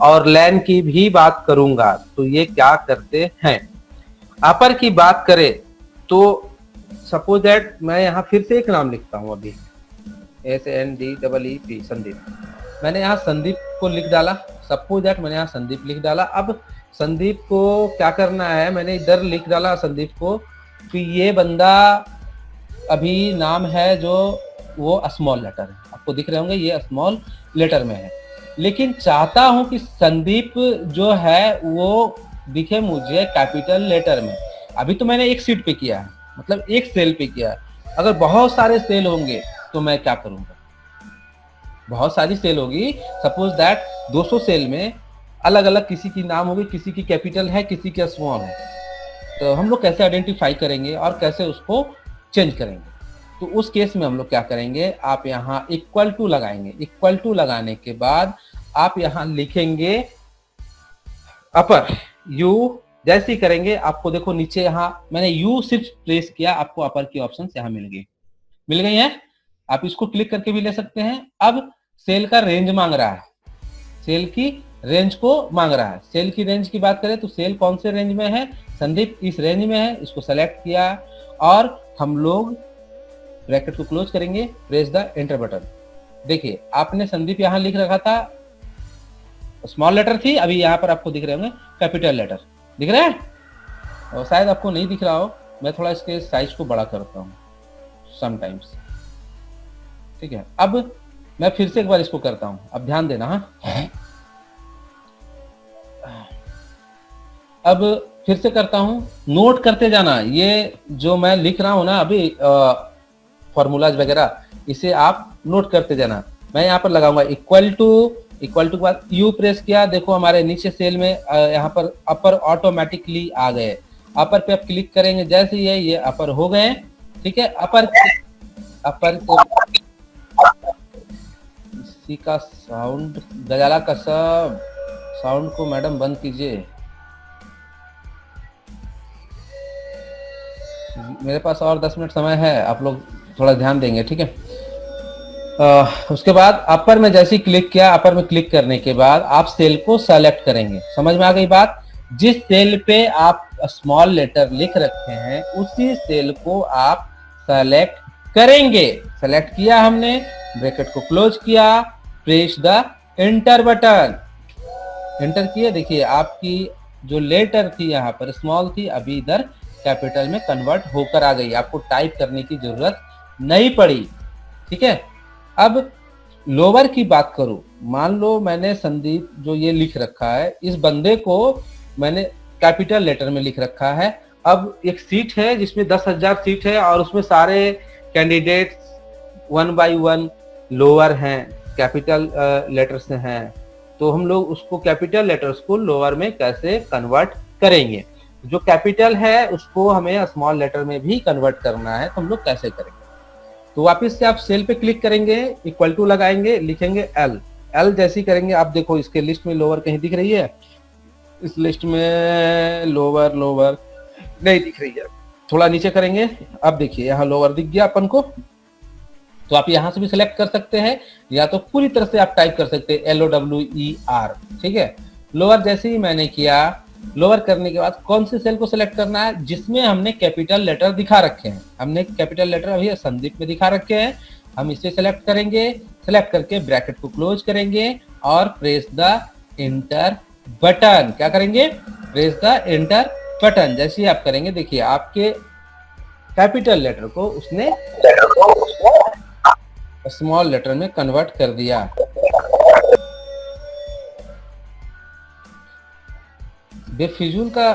और लेन की भी बात करूंगा। तो ये क्या करते हैं? अपर की बात करें तो सपोज दैट मैं यहां फिर से एक नाम लिखता हूं, अभी SNDEEP, संदीप। मैंने यहाँ संदीप को लिख डाला, सपोज दैट मैंने यहाँ संदीप लिख डाला। अब संदीप को क्या करना है, मैंने इधर लिख डाला संदीप को, तो ये बंदा अभी नाम है जो वो स्मॉल लेटर है, आपको दिख रहे होंगे ये स्मॉल लेटर में है, लेकिन चाहता हूं कि संदीप जो है वो दिखे मुझे कैपिटल लेटर में। अभी तो मैंने एक सीट पे किया है, मतलब एक सेल पे किया है। अगर बहुत सारे सेल होंगे तो मैं क्या करूंगा, बहुत सारी सेल होगी, सपोज दैट 200 सेल में अलग अलग किसी की नाम होगी, किसी की कैपिटल है, किसी की स्मॉल है, तो हम लोग कैसे आइडेंटिफाई करेंगे और कैसे उसको चेंज करेंगे? तो उस केस में हम लोग क्या करेंगे, आप यहाँ इक्वल टू लगाएंगे। इक्वल टू लगाने के बाद आप यहाँ लिखेंगे अपर यू। जैसे ही करेंगे आपको देखो नीचे यहाँ मैंने यू सिर्फ प्रेस किया, आपको अपर की ऑप्शन यहाँ मिल गई है। आप इसको क्लिक करके भी ले सकते हैं। अब सेल का रेंज मांग रहा है, सेल की रेंज को मांग रहा है। सेल की रेंज की बात करें तो सेल कौन से रेंज में है, संदीप इस रेंज में है, इसको सेलेक्ट किया और हम लोग ब्रैकेट को क्लोज करेंगे, प्रेस द एंटर बटन। देखिए आपने संदीप यहाँ लिख रखा था, स्मॉल लेटर थी, अभी यहाँ पर आपको दिख रहे होंगे कैपिटल लेटर, दिख रहा है? और शायद आपको नहीं दिख रहा हो, मैं थोड़ा इसके साइज को बड़ा करता हूँ समटाइम्स, ठीक है। अब मैं फिर से एक बार इसको करता हूं, अब ध्यान देना। हाँ, अब फिर से करता हूं, नोट करते जाना। ये जो मैं लिख रहा हूं ना अभी फॉर्मूलाज वगैरह, इसे आप नोट करते जाना। मैं यहाँ पर लगाऊंगा इक्वल टू के बाद यू प्रेस किया, देखो हमारे नीचे सेल में यहाँ पर अपर ऑटोमेटिकली आ गए। अपर पे आप क्लिक करेंगे, जैसे ये अपर हो गए, ठीक है। अपर को इसी का साउंड, गजाला का सब साउंड को मैडम बंद कीजिए, मेरे पास और 10 मिनट समय है, आप लोग थोड़ा ध्यान देंगे, ठीक है। उसके बाद अपर में जैसे ही क्लिक किया, अपर में क्लिक करने के बाद आप सेल को सेलेक्ट करेंगे। समझ में आ गई बात? जिस सेल पे आप स्मॉल लेटर लिख रखे हैं उसी सेल को आप सेलेक्ट करेंगे। सेलेक्ट किया हमने, ब्रैकेट को क्लोज किया, press the enter button, enter किए। देखिए आपकी जो लेटर थी यहाँ पर स्मॉल थी, अभी इधर कैपिटल में कन्वर्ट होकर आ गई, आपको टाइप करने की जरूरत नहीं पड़ी, ठीक है। अब लोअर की बात करूं, मान लो मैंने संदीप जो ये लिख रखा है, इस बंदे को मैंने कैपिटल लेटर में लिख रखा है। अब एक सीट है जिसमें 10,000 सीट है और उसमें सारे कैंडिडेट्स 1 बाय 1 लोअर हैं, कैपिटल लेटर से हैं, तो हम लोग उसको कैपिटल लेटर्स को लोअर में कैसे कन्वर्ट करेंगे? जो कैपिटल है उसको हमें स्मॉल लेटर में भी कन्वर्ट करना है, तो हम लोग कैसे करेंगे? तो वापस से आप सेल पे क्लिक करेंगे, इक्वल टू लगाएंगे, लिखेंगे एल। एल जैसे ही करेंगे, आप देखो इसके लिस्ट में लोअर कहीं दिख रही है? इस लिस्ट में लोअर नहीं दिख रही है, थोड़ा नीचे करेंगे, अब देखिए यहाँ लोअर दिख गया अपन को। तो आप यहाँ से भी सिलेक्ट कर सकते हैं या तो पूरी तरह से आप टाइप कर सकते हैं LOWER, ठीक है। लोअर जैसे ही मैंने किया, लोअर करने के बाद कौन से सेल को सिलेक्ट करना है? जिसमें हमने कैपिटल लेटर दिखा रखे हैं। हमने कैपिटल लेटर अभी संदीप में दिखा रखे हैं, हम इसे सिलेक्ट करेंगे। सिलेक्ट करके ब्रैकेट को क्लोज करेंगे और प्रेस द एंटर बटन। क्या करेंगे? Press the enter button. जैसे ही आप करेंगे देखिए आपके कैपिटल लेटर को उसने स्मॉल लेटर में कन्वर्ट कर दिया। बेफिजूल का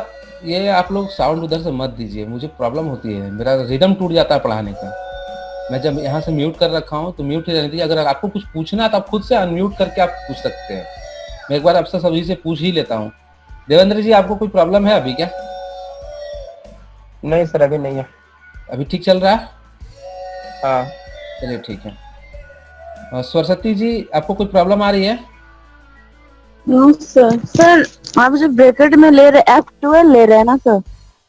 ये आप लोग साउंड उधर से मत दीजिए, मुझे प्रॉब्लम होती है, मेरा रिदम टूट जाता है पढ़ाने का। मैं जब यहाँ से म्यूट कर रखा हूँ तो म्यूट ही रहने दीजिए। अगर आपको कुछ पूछना है तो आप खुद से अनम्यूट करके आप पूछ सकते हैं। मैं एक बार आपसे सभी से पूछ ही लेता हूँ। देवेंद्र जी, आपको कोई प्रॉब्लम है अभी क्या? नहीं सर, अभी नहीं है। अभी ठीक चल रहा है? हाँ। चलिए ठीक है। और सरस्वती जी, आपको कोई प्रॉब्लम आ रही है? No sir. सर आप जो ब्रैकेट में ले रहे F12 ले रहे हैं ना सर?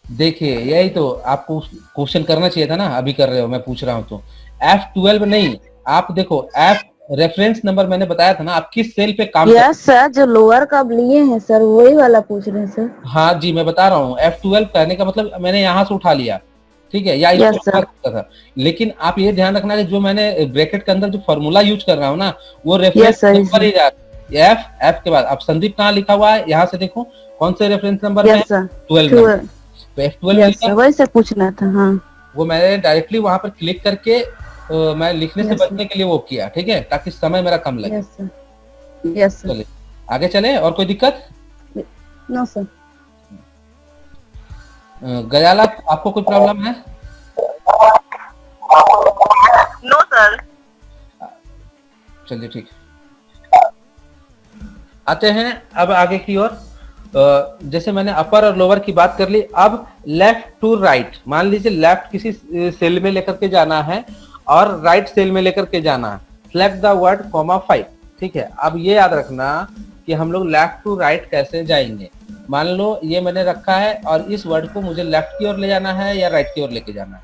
देखिए यही तो आपको क्वेश्चन करना चाहिए था ना, अभी कर रहे हो, मैं पूछ रहा हूँ तो। F12 नहीं, आप देखो F रेफरेंस नंबर मैंने बताया था ना, आप किस सेल पे काम कर। यस सर, जो लोअर का आप लिए हैं सर वही वाला पूछ रहे हैं सर। हाँ जी, मैं बता रहा हूँ F12 कहने का मतलब मैंने यहाँ से उठा लिया, ठीक है, या इसको Yes, sir. उठा सकता था। लेकिन आप ये ध्यान रखना कि जो मैंने ब्रैकेट के अंदर जो फॉर्मूला यूज कर रहा हूँ ना, वो रेफरेंस sir, yes, नंबर ही जा एफ के बाद। अब संदीप कहाँ लिखा हुआ है, यहाँ से देखो कौन से रेफरेंस नंबर में है? Yes sir. 12 नंबर। तो F12 यस सर, वही से पूछना था। हाँ वो मैंने डायरेक्टली वहां पर क्लिक करके मैं लिखने से Yes, sir. बचने के लिए वो किया, ठीक है, ताकि समय मेरा कम लगे। Yes sir. Yes sir. चलिए आगे चले। और कोई दिक्कत? No sir. गजाला, आपको कोई प्रॉब्लम है? No sir. चलिए ठीक। आते हैं अब आगे की ओर। जैसे मैंने अपर और लोअर की बात कर ली, अब लेफ्ट टू राइट। मान लीजिए लेफ्ट किसी सेल में लेकर के जाना है और राइट सेल में लेकर के जाना है। सेलेक्ट द वर्ड (5), ठीक है। अब ये याद रखना कि हम लोग लेफ्ट टू राइट कैसे जाएंगे। मान लो ये मैंने रखा है और इस वर्ड को मुझे लेफ्ट की ओर ले जाना है या राइट की ओर लेके जाना है।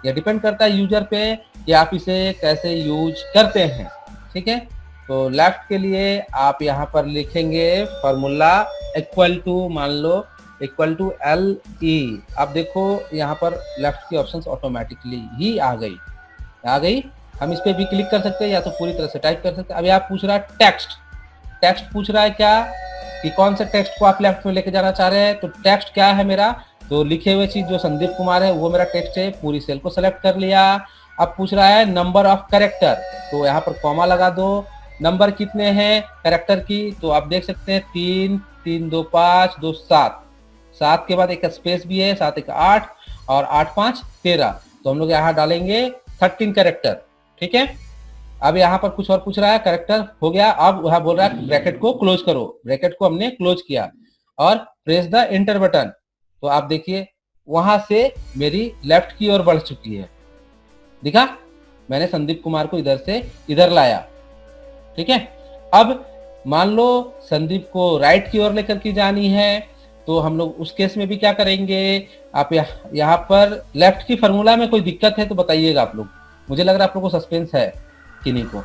यह डिपेंड करता है यूजर पे कि आप इसे कैसे यूज करते हैं, ठीक है। तो लेफ्ट के लिए आप यहाँ पर लिखेंगे फॉर्मूला इक्वल टू, मान लो इक्वल टू LE। आप देखो यहाँ पर लेफ्ट की ऑप्शंस ऑटोमेटिकली ही आ गई। हम इस पे भी क्लिक कर सकते हैं या तो पूरी तरह से टाइप कर सकते हैं। अब यहाँ पूछ रहा है टेक्स्ट पूछ रहा है क्या, कि कौन से टेक्स्ट को आप लेफ्ट में लेके जाना चाह रहे हैं। तो टेक्स्ट क्या है मेरा, तो लिखे हुए चीज जो संदीप कुमार है वो मेरा टेक्स्ट है। पूरी सेल को सेलेक्ट कर लिया। अब पूछ रहा है नंबर ऑफ कैरेक्टर, तो यहाँ पर कॉमा लगा दो। नंबर कितने हैं कैरेक्टर की, तो आप देख सकते हैं 3, 3, 2, 5, 2, 7। 7 के बाद एक स्पेस भी है, 7, 1, 8 और 8, 5, 13। तो हम लोग यहाँ डालेंगे 13 कैरेक्टर, ठीक है। अब यहाँ पर कुछ और पूछ रहा है, कैरेक्टर हो गया। अब वह बोल रहा है ब्रैकेट को क्लोज करो। ब्रैकेट को हमने क्लोज किया और प्रेस द एंटर बटन। तो आप देखिए वहां से मेरी लेफ्ट की ओर बढ़ चुकी है। दिखा, मैंने संदीप कुमार को इधर से इधर लाया, ठीक है। अब मान लो संदीप को राइट की ओर लेकर के जानी है, तो हम लोग उस केस में भी क्या करेंगे। आप यहाँ पर लेफ्ट की फॉर्मूला में कोई दिक्कत है तो बताइएगा आप लोग। मुझे लग रहा है आप लोग को सस्पेंस है किन्हीं को।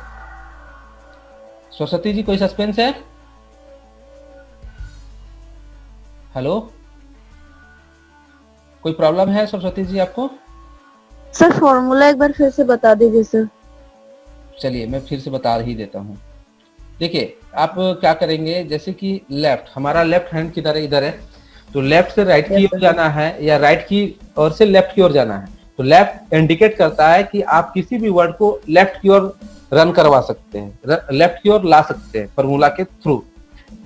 सरस्वती जी, कोई सस्पेंस है? हेलो, कोई प्रॉब्लम है सरस्वती जी आपको? सर फॉर्मूला एक बार फिर से बता दीजिए सर। चलिए मैं फिर से बता ही देता हूँ। देखिए आप क्या करेंगे, जैसे कि लेफ्ट, हमारा लेफ्ट हैंड किधर है, इधर है। तो लेफ्ट से राइट की ओर जाना है या राइट की ओर से लेफ्ट की ओर जाना है। तो लेफ्ट इंडिकेट करता है कि आप किसी भी वर्ड को लेफ्ट की ओर रन करवा सकते हैं, लेफ्ट की ओर ला सकते हैं फॉर्मूला के थ्रू,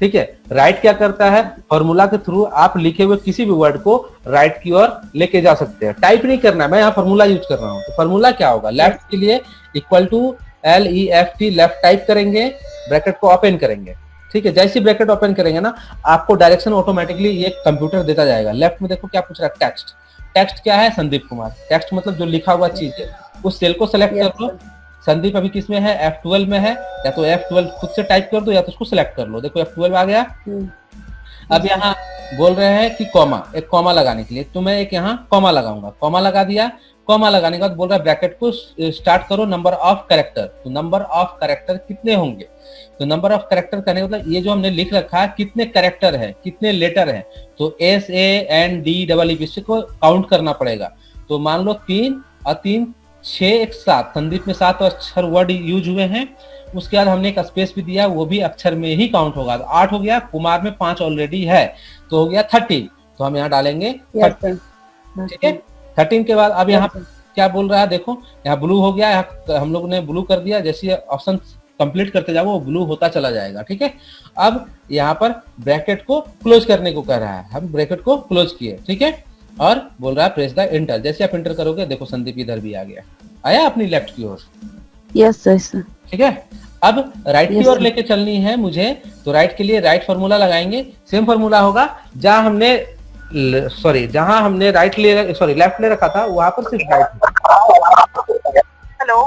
ठीक है। राइट क्या करता है, फॉर्मूला के थ्रू आप लिखे हुए किसी भी वर्ड को राइट की ओर लेके जा सकते हैं। टाइप नहीं करना है, मैं यहाँ फॉर्मूला यूज कर रहा हूँ। तो फॉर्मूला क्या होगा, लेफ्ट के लिए equal to LEFT, left type करेंगे, ब्रैकेट को ओपन करेंगे, ठीक है। जैसे ब्रैकेट ओपन करेंगे ना, आपको डायरेक्शन ऑटोमेटिकली ये कंप्यूटर देता जाएगा। लेफ्ट में देखो क्या पूछ रहा है, टेक्स्ट क्या है, संदीप कुमार। टेक्स्ट मतलब जो लिखा हुआ चीज है, उस सेल को सेलेक्ट कर लो। संदीप अभी किस में है, F12 में है। या तो F12 खुद से टाइप कर दो या तो उसको सिलेक्ट कर लो। देखो F12 आ गया। अब यहाँ बोल रहे हैं कि कॉमा, एक कॉमा लगाने के लिए, तो मैं एक यहाँ कॉमा लगाऊंगा। कॉमा लगा दिया। कॉमा लगाने के बाद बोल रहा है ब्रैकेट को स्टार्ट करो नंबर ऑफ कैरेक्टर। तो नंबर ऑफ कैरेक्टर कितने होंगे, तो नंबर ऑफ कैरेक्टर करने का मतलब ये जो हमने लिख रखा है कितने कैरेक्टर है, कितने लेटर है। तो SANDEE इसको काउंट करना पड़ेगा। तो मान लो 3 और 3 6 एक 7, संदीप में 7 अक्षर वर्ड यूज हुए हैं। उसके बाद हमने एक स्पेस भी दिया, वो भी अक्षर में ही काउंट होगा, तो 8 हो गया। कुमार में 5 ऑलरेडी है, तो हो गया 13, तो हम यहाँ डालेंगे 13। ठीक है, 13 के बाद अब यहाँ क्या बोल रहा है, देखो यहाँ ब्लू हो गया, यहाँ हम लोग ने ब्लू कर दिया। जैसे ऑप्शन कंप्लीट करते जाओ वो ब्लू होता चला जाएगा। ठीक है, अब यहाँ पर ब्रैकेट को क्लोज करने को कह रहा है, हम ब्रैकेट को क्लोज किए। ठीक है, और बोल रहा है प्रेस द एंटर। जैसे आप एंटर करोगे देखो संदीप इधर भी आ गया, आया अपनी लेफ्ट की ओर। Yes sir. ठीक है, अब राइट की ओर लेके चलनी है मुझे, तो राइट के लिए राइट फॉर्मूला लगाएंगे। सेम फॉर्मूला होगा जहां हमने राइट ले लेफ्ट ले रखा था, वहां पर सिर्फ राइट। हेलो।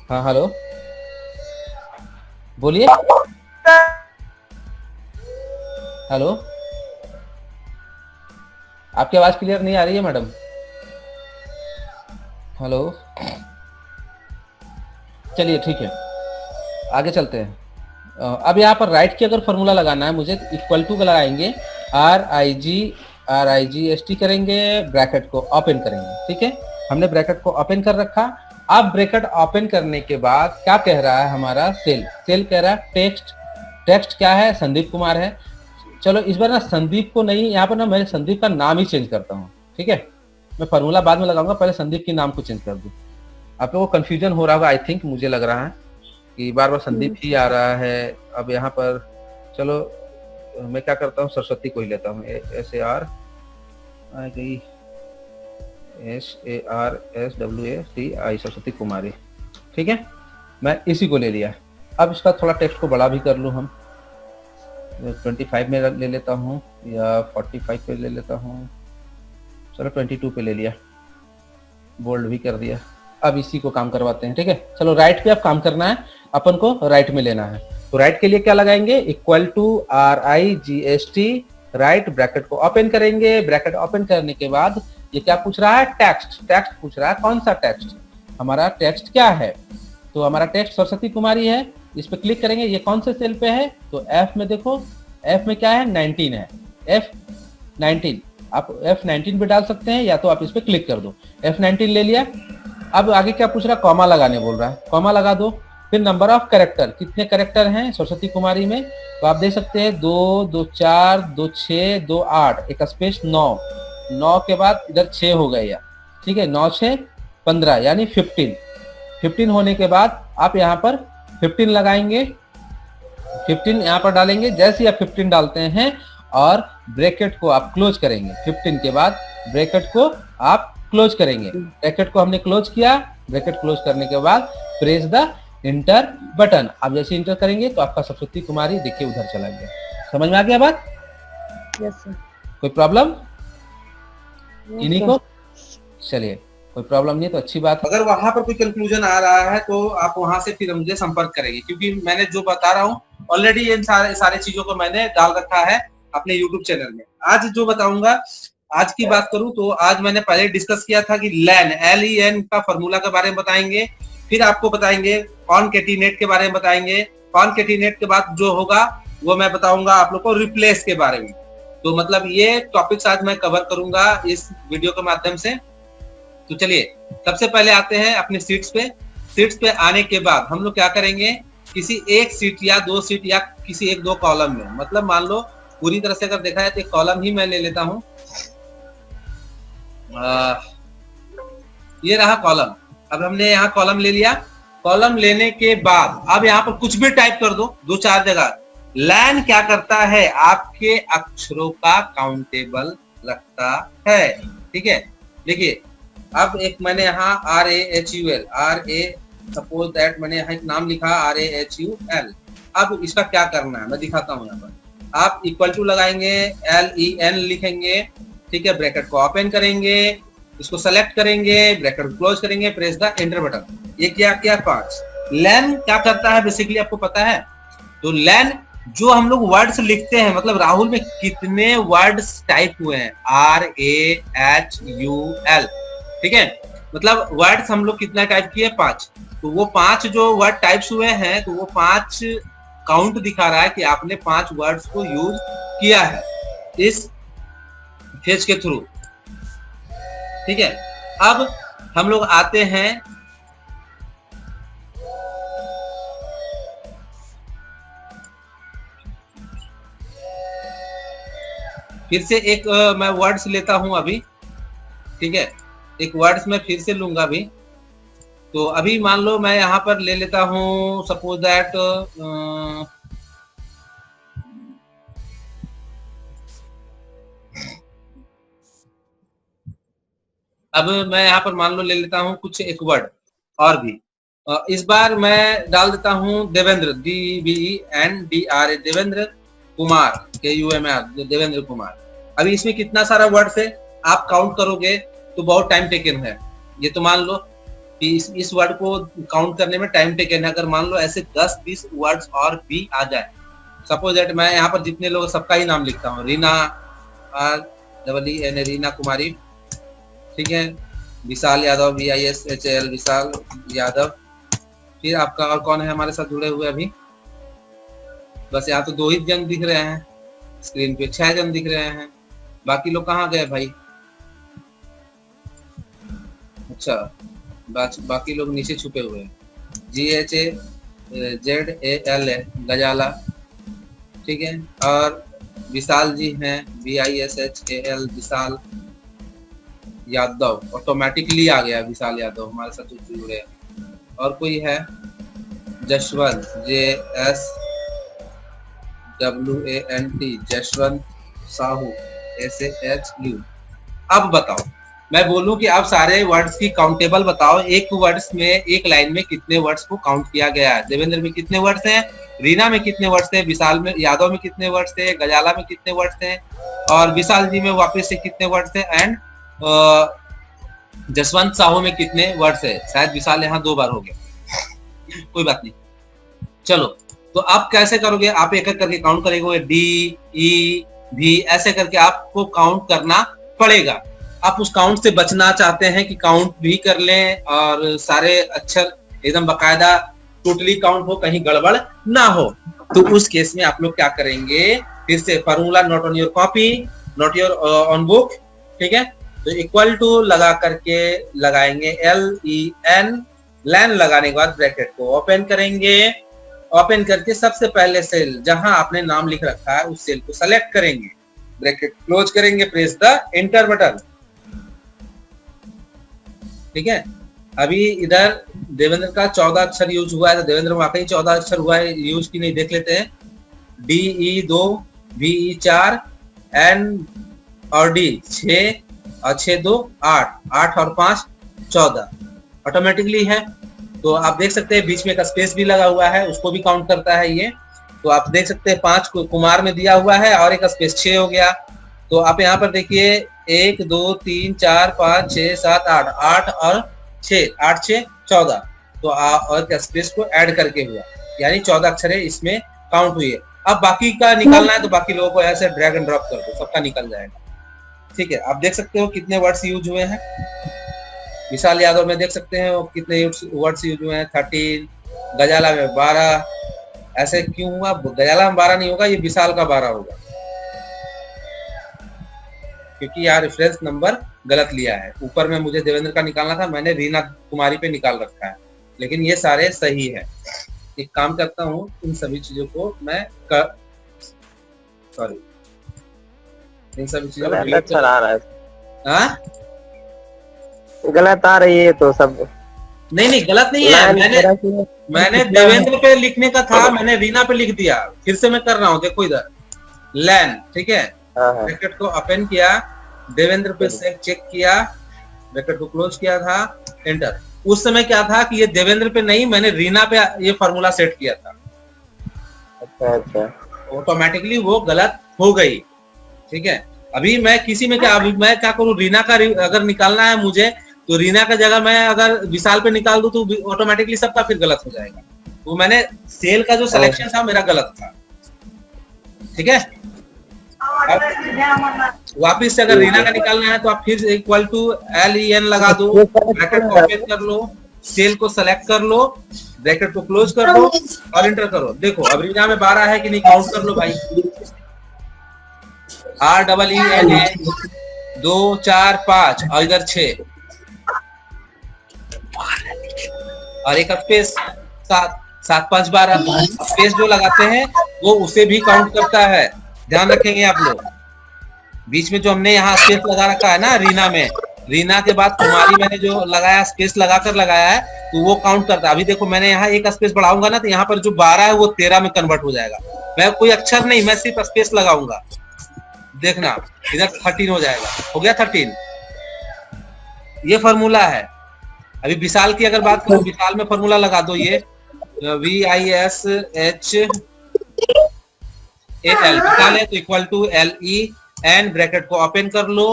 हाँ हेलो, बोलिए। हेलो, आपकी आवाज क्लियर नहीं आ रही है मैडम। हेलो, चलिए ठीक है, आगे चलते हैं। अब यहाँ पर राइट की अगर फॉर्मूला लगाना है मुझे, तो इक्वल टू का लगाएंगे, RIGST करेंगे, ब्रैकेट को ओपन करेंगे। ठीक है, हमने ब्रैकेट को ओपन कर रखा। अब ब्रैकेट ओपन करने के बाद क्या कह रहा है हमारा, सेल कह रहा है टेक्स्ट क्या है, संदीप कुमार है। चलो इस बार ना संदीप को नहीं, यहाँ पर ना मैं संदीप का नाम ही चेंज करता हूँ। ठीक है, मैं फॉर्मूला बाद में लगाऊंगा, पहले संदीप के नाम को चेंज कर दूं। आप लोगों को कंफ्यूजन हो रहा होगा, आई थिंक, मुझे लग रहा है कि बार बार संदीप ही आ रहा है। अब यहाँ पर चलो मैं क्या करता हूँ, सरस्वती को ही लेता हूँ। SAR आ गई, SARSWATI, सरस्वती कुमारी। ठीक है, मैं इसी को ले लिया। अब इसका थोड़ा टेक्स्ट को बड़ा भी कर लूँ, हम 25 में ले लेता हूँ या 45 पे ले लेता हूँ। चलो 22 पे ले लिया, बोल्ड भी कर दिया। अब इसी को काम करवाते हैं। ठीक है, चलो राइट पे अब काम करना है, अपन को राइट में लेना है। तो राइट के लिए क्या लगाएंगे, equal to RIGST, right, bracket को ओपन करेंगे। ब्रैकेट ओपन करने के बाद ये क्या पूछ रहा है, टेक्स्ट पूछ रहा है। कौन सा टेक्स्ट, हमारा टेक्स्ट क्या है, तो हमारा टेक्स्ट सरस्वती कुमारी है। इस पे क्लिक करेंगे, ये कौन से सेल पे है, तो F में देखो, F में क्या है, 19 है, F19। आप F19 पे डाल सकते हैं, या तो आप इस पे क्लिक कर दो। F19 ले लिया। अब आगे क्या पूछ रहा है, कॉमा लगाने बोल रहा है, कॉमा लगा दो। फिर नंबर ऑफ कैरेक्टर, कितने कैरेक्टर हैं सरस्वती कुमारी में, तो आप देख सकते हैं 2, 2, 4, 2, 6, 2, 8, एक स्पेस 9 के बाद इधर 6 हो गए। ठीक है, 9, 6, 15 यानी 15 होने के बाद आप यहाँ पर 15 लगाएंगे, 15 यहाँ पर डालेंगे। जैसे ही आप 15 डालते हैं और ब्रैकेट को आप क्लोज करेंगे, 15 के बाद ब्रैकेट को आप क्लोज करेंगे। ब्रैकेट को हमने क्लोज किया। ब्रैकेट क्लोज करने के बाद प्रेस द इंटर बटन। आप जैसे इंटर करेंगे तो आपका सरस्वती कुमारी देखिए उधर चला गया। समझ में आ गया बात? Yes sir. कोई प्रॉब्लम इन्हीं को? चलिए, कोई प्रॉब्लम नहीं है तो अच्छी बात। अगर वहां पर कोई कंक्लूजन आ रहा है तो आप वहां से फिर मुझे संपर्क करेंगे, क्योंकि मैंने जो बता रहा हूँ ऑलरेडी इन सारे चीजों को मैंने डाल रखा है अपने यूट्यूब चैनल में। आज जो बताऊंगा, आज की बात करूं तो आज मैंने पहले डिस्कस किया था कि LEN का फॉर्मूला के बारे में बताएंगे। फिर आपको बताएंगे कॉनकैटिनेट के बारे में बताएंगे। कॉनकैटिनेट के बाद जो होगा वो मैं बताऊंगा आप लोग को रिप्लेस के बारे में। तो मतलब ये टॉपिक्स आज मैं कवर करूंगा इस वीडियो के माध्यम से। तो चलिए सबसे पहले आते हैं अपने सीट्स पे। सीट्स पे आने के बाद हम लोग क्या करेंगे, किसी एक सीट या 2 सीट या किसी 1-2 कॉलम में, मतलब मान लो पूरी तरह से अगर देखा जाए तो एक कॉलम ही मैं ले लेता हूं। ये रहा कॉलम। अब हमने यहाँ कॉलम ले लिया। कॉलम लेने के बाद अब यहाँ पर कुछ भी टाइप कर दो, 2-4 जगह। लैन क्या करता है, आपके अक्षरों का काउंटेबल रखता है। ठीक है, देखिए अब एक मैंने यहाँ RAHUL सपोज दैट मैंने यहाँ एक नाम लिखा RAHUL। अब इसका क्या करना है मैं दिखाता हूँ। यहाँ पर आप इक्वल टू लगाएंगे, LEN लिखेंगे। ठीक है, ब्रैकेट को ओपन करेंगे, इसको सेलेक्ट करेंगे, ब्रैकेट को क्लोज करेंगे, प्रेस द एंटर बटन। ये क्या 5। लैन क्या करता है बेसिकली आपको पता है? तो लैन जो हम लोग वर्ड्स लिखते हैं, मतलब राहुल में कितने वर्ड्स टाइप हुए हैं, RAHUL। ठीक है, मतलब वर्ड्स हम लोग कितना टाइप किए, 5। तो वो 5 जो वर्ड टाइप्स हुए हैं, तो वो 5 काउंट दिखा रहा है कि आपने 5 वर्ड्स को यूज किया है इस फेज के थ्रू। ठीक है, अब हम लोग आते हैं फिर से एक मैं वर्ड्स लेता हूं अभी, ठीक है, एक वर्ड्स मैं फिर से लूंगा अभी। तो अभी मान लो मैं यहाँ पर ले लेता हूँ, सपोज दैट अब मैं यहाँ पर मान लो ले लेता हूँ कुछ एक वर्ड और भी। इस बार मैं डाल देता हूँ देवेंद्र, DVENDRA, देवेंद्र कुमार, KUMR, देवेंद्र कुमार। अभी इसमें कितना सारा वर्ड है आप काउंट करोगे तो बहुत टाइम टेकन है। ये तो मान लो कि इस वर्ड को काउंट करने में टाइम टेकन है। अगर मान लो ऐसे 10-20 वर्ड्स और भी आ जाए, सपोज दैट मैं यहाँ पर जितने लोग सबका ही नाम लिखता हूँ, रीना, REENA, रीना कुमारी, ठीक है, विशाल यादव, VISHAL, विशाल यादव। फिर आपका और कौन है हमारे साथ जुड़े हुए अभी? बस यहाँ तो 2 ही जन दिख रहे हैं स्क्रीन पे, 6 जन दिख रहे हैं, बाकी लोग कहाँ गए भाई? अच्छा, बाकी लोग नीचे छुपे हुए हैं। GHAZAL गजाला, ठीक है, और विशाल जी हैं, VISHAL, विशाल यादव, ऑटोमेटिकली आ गया विशाल यादव हमारे साथ जुड़े हैं। और कोई है? Jashwant, JSWANT, Jashwant Sahu, SAHU। अब बताओ, मैं बोलूं कि आप सारे वर्ड्स की काउंटेबल बताओ, एक वर्ड्स में, एक लाइन में कितने वर्ड्स को काउंट किया गया है। देवेंद्र में कितने वर्ड्स हैं, रीना में कितने वर्ड्स हैं, विशाल में, यादव में कितने वर्ड्स हैं, गजाला में कितने वर्ड्स हैं, और विशाल जी में वापस से कितने वर्ड्स हैं, एंड जसवंत साहू में कितने वर्ड्स है। शायद विशाल यहाँ 2 बार हो गया, कोई बात नहीं, चलो। तो आप कैसे करोगे? आप एक एक करके काउंट करेंगे, DEV ऐसे करके आपको काउंट करना पड़ेगा। आप उस काउंट से बचना चाहते हैं कि काउंट भी कर लें और सारे अक्षर एकदम बकायदा टोटली काउंट हो, कहीं गड़बड़ ना हो, तो उस केस में आप लोग क्या करेंगे? फिर से formula, not on your copy, not your on book, ठीक है। तो इक्वल टू लगा करके लगाएंगे LEN, लैन लगाने के बाद ब्रैकेट को ओपन करेंगे। ओपन करके सबसे पहले सेल जहां आपने नाम लिख रखा है उस सेल को सेलेक्ट करेंगे, ब्रैकेट क्लोज करेंगे, प्रेस द एंटर बटन, ठीक है। अभी इधर देवेंद्र का 14 अक्षर यूज हुआ है, तो देवेंद्र वाकई 14 अक्षर हुआ है यूज की नहीं, देख लेते हैं। DE 2, VE 4, N और D 6 और 6 2 8, 8 और 5 14, ऑटोमेटिकली है। तो आप देख सकते हैं बीच में एक स्पेस भी लगा हुआ है, उसको भी काउंट करता है ये। तो आप देख सकते हैं 5 कुमार में दिया हुआ है और एक स्पेस 6 हो गया। तो आप यहाँ पर देखिए 1 2 3 4 5 6 7 8, 8 और 6, 8 6 14। तो और स्पेस को ऐड करके हुआ, यानी 14 अक्षर इसमें काउंट हुई है। अब बाकी का निकालना है तो बाकी लोगों को ऐसे ड्रैग एंड ड्रॉप कर दो, सबका निकल जाएगा, ठीक है। आप देख सकते हो कितने वर्ड्स यूज हुए हैं। विशाल यादव में देख सकते हैं कितने वर्ड्स यूज हुए हैं, 13, गजाला में 12। ऐसे क्यों हुआ? गजाला में 12 नहीं होगा, ये विशाल का 12 होगा, क्योंकि यार रेफरेंस नंबर गलत लिया है। ऊपर में मुझे देवेंद्र का निकालना था, मैंने रीना कुमारी पे निकाल रखा है, लेकिन ये सारे सही है। एक काम करता हूँ, इन सभी चीजों को मैं सॉरी, इन सभी चीजों को गलत आ रहा है, हाँ गलत आ रही है तो सब। नहीं गलत नहीं है, मैंने देवेंद्र पे लिखने का था, मैंने रीना पे लिख दिया। फिर से मैं कर रहा हूँ, देखो इधर लैन, ठीक है, ब्रैकेट को ओपन किया, देवेंद्र पे से चेक किया, ब्रैकेट को क्लोज किया था, एंटर। उस समय क्या था कि ये देवेंद्र पे नहीं, मैंने रीना पे ये फार्मूला सेट किया था। अच्छा, ऑटोमेटिकली वो गलत हो गई, ठीक है। अभी मैं किसी में क्या, अभी मैं क्या करूँ, रीना का अगर निकालना है मुझे, तो रीना का जगह मैं अगर विशाल पे निकाल दूं तो ऑटोमेटिकली सबका फिर गलत हो जाएगा। तो मैंने सेल का जो सिलेक्शन था मेरा गलत था, ठीक है। वापिस से अगर रीना का निकालना है तो आप फिर इक्वल टू LEN लगा दो, ब्रैकेट को ओपन कर लो, सेल को सेलेक्ट कर लो, ब्रैकेट को क्लोज कर दो और एंटर करो। देखो अब रीना में 12 है कि नहीं, काउंट कर लो भाई। REENA 2 4 5 और इधर 6 और एक स्पेस 7 7 5 12। स्पेस जो लगाते हैं वो उसे भी काउंट करता है, ध्यान रखेंगे आप लोग। बीच में जो हमने यहाँ स्पेस लगा रखा है ना रीना में, रीना के बाद कुमारी मैंने जो लगाया स्पेस लगाकर लगाया है, तो वो काउंट करता है। अभी देखो मैंने यहाँ एक स्पेस बढ़ाऊंगा ना, तो यहाँ पर जो 12 है वो 13 में कन्वर्ट हो जाएगा। मैं कोई अक्षर नहीं, मैं सिर्फ स्पेस लगाऊंगा, देखना इधर 13 हो जाएगा। हो गया 13। ये फॉर्मूला है। अभी विशाल की अगर बात करूं, विशाल में फॉर्मूला लगा दो, ये VISHAL विशाल है तो इक्वल टू LEN, ब्रैकेट को ओपन कर लो,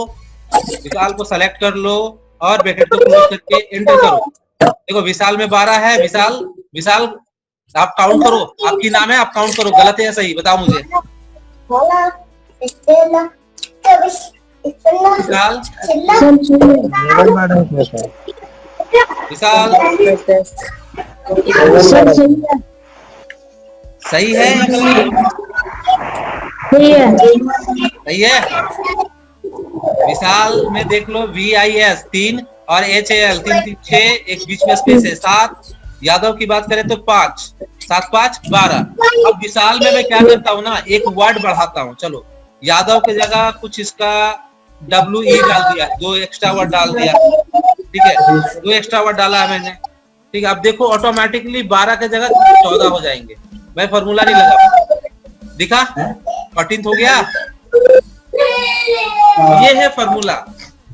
विशाल को सेलेक्ट कर लो और ब्रैकेट को क्लोज करके एंटर करो। देखो विशाल में 12 है। विशाल आप काउंट करो, आपकी नाम है, आप काउंट करो, गलत है या सही बताओ मुझे। विशाल विशाल सही है या गलत है? सही है। विशाल में देख लो VIS 3 और HAL 3 6, एक बीच में स्पेस है 7। यादव की बात करें तो 5, 7 5 12। अब विशाल में मैं क्या करता हूँ ना, एक वर्ड बढ़ाता हूँ। चलो यादव की जगह कुछ इसका WE डाल दिया, 2 एक्स्ट्रा वर्ड डाल दिया, ठीक है, 2 एक्स्ट्रा वर्ड डाला है मैंने, ठीक है। अब देखो ऑटोमेटिकली 12 की जगह 14 हो जाएंगे। मैं फॉर्मूला नहीं लगा, दिखा 14 हो गया। ये है फॉर्मूला।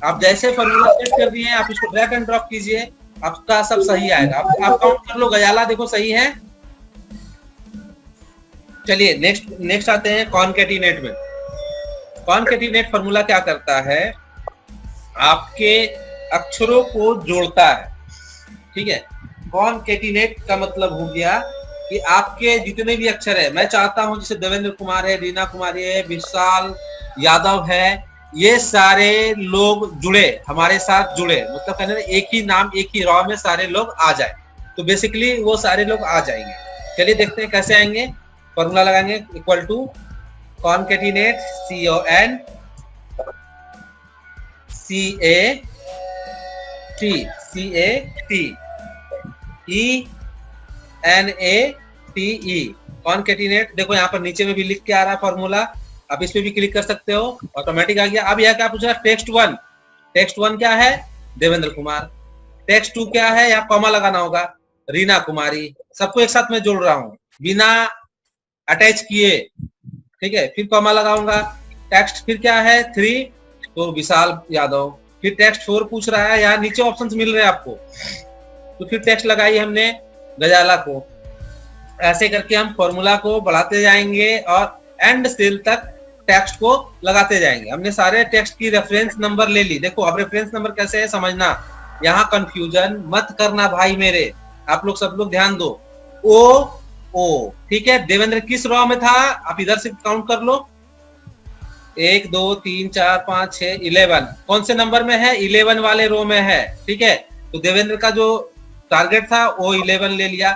आप जैसे फॉर्मूला सेट कर दिए आप इसको ड्रैग एंड ड्रॉप कीजिए, आपका सब सही आएगा। आप काउंट कर लो, गजाला देखो सही है। चलिए नेक्स्ट आते हैं कॉनकैटिनेट में। कॉनकैटिनेट फॉर्मूला क्या करता है, आपके अक्षरों को जोड़ता है, ठीक है। कॉनकैटिनेट का मतलब हो गया कि आपके जितने भी अक्षर है, मैं चाहता हूं जैसे देवेंद्र कुमार है, रीना कुमारी है, विशाल यादव है, ये सारे लोग जुड़े, हमारे साथ जुड़े, मतलब कहने एक ही नाम एक ही रॉ में सारे लोग आ जाए, तो बेसिकली वो सारे लोग आ जाएंगे। चलिए देखते हैं कैसे आएंगे। फॉर्मूला लगाएंगे equal to concatenate CONCATENATE concatenate. देखो यहाँ पर नीचे में भी लिख के आ रहा है फॉर्मूला, आप इस पे भी क्लिक कर सकते हो, ऑटोमेटिक आ गया। अब यह क्या पूछ रहा है, टेक्स्ट वन क्या है, देवेंद्र कुमार। टेक्स्ट 2 क्या है, यहाँ कॉमा लगाना होगा, रीना कुमारी। सबको एक साथ में जोड़ रहा हूँ बिना अटैच किए, ठीक है। फिर कॉमा लगाऊंगा। टेक्स्ट फिर क्या है 3, तो विशाल यादव। फिर टेक्स्ट 4 पूछ रहा है, यहाँ नीचे ऑप्शंस मिल रहे हैं आपको, तो फिर टेक्स्ट लगाई हमने गजाला को। ऐसे करके हम फॉर्मूला को बढ़ाते जाएंगे और एंड सेल तक टेक्स्ट को लगाते जाएंगे। हमने सारे टेक्स्ट की रेफरेंस नंबर ले ली। देखो अब रेफरेंस नंबर कैसे है समझना, यहाँ कंफ्यूजन मत करना भाई मेरे, आप लोग सब लोग ध्यान दो। ओ ठीक है। देवेंद्र किस रॉ में था, आप इधर से काउंट कर लो, 1 2 3 4 5 6 11। कौन से नंबर में है, 11 वाले रो में है, ठीक है। तो देवेंद्र का जो टारगेट था वो 11 ले लिया।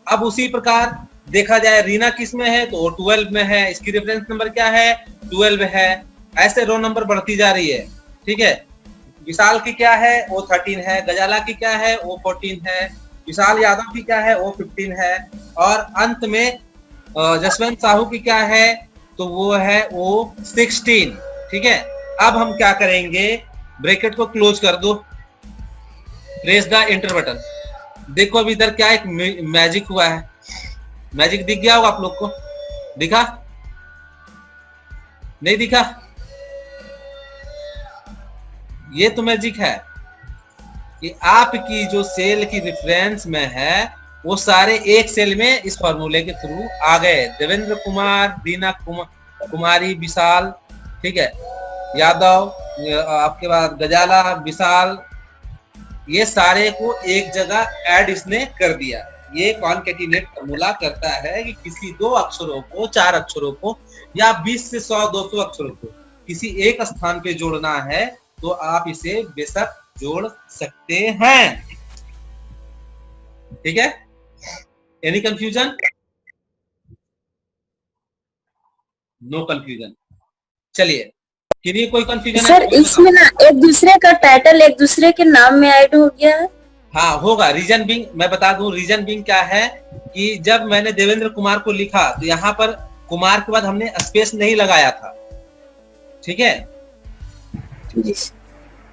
अब उसी प्रकार देखा जाए रीना किस में है, तो वो 12 में है, इसकी रेफरेंस नंबर क्या है 12 है। ऐसे रो नंबर बढ़ती जा रही है, ठीक है। विशाल की क्या है, वो 13 है। गजाला की क्या है, वो 14 है। विशाल यादव की क्या है, वो 15 है। और अंत में जसवंत साहू की क्या है, तो वो है वो 16, ठीक है। अब हम क्या करेंगे, ब्रैकेट को क्लोज कर दो, प्रेस द एंटर बटन। देखो अभी इधर क्या एक मैजिक हुआ है, मैजिक दिख गया होगा आप लोग को, दिखा नहीं दिखा, ये तो मैजिक है कि आपकी जो सेल की रेफरेंस में है वो सारे एक सेल में इस फॉर्मूले के थ्रू आ गए। देवेंद्र कुमार, रीना कुमारी, विशाल, ठीक है, यादव, आपके बाद गजाला, विशाल, ये सारे को एक जगह ऐड इसने कर दिया। ये कॉनकैटिनेट फॉर्मूला करता है कि किसी 2 अक्षरों को, 4 अक्षरों को या 20 से 100 200 अक्षरों को किसी एक स्थान पे जोड़ना है तो आप इसे बेशक जोड़ सकते हैं, ठीक है। Any confusion? No confusion. चलिए, किसी कोई कंफ्यूजन सर इसमें ना एक दूसरे का टाइटल एक दूसरे के नाम में ऐड हो गया है। हाँ होगा। रीजन बिंग मैं बता दूं, रीजन बिंग क्या है कि जब मैंने देवेंद्र कुमार को लिखा तो यहाँ पर कुमार के बाद हमने स्पेस नहीं लगाया था, ठीक है। जी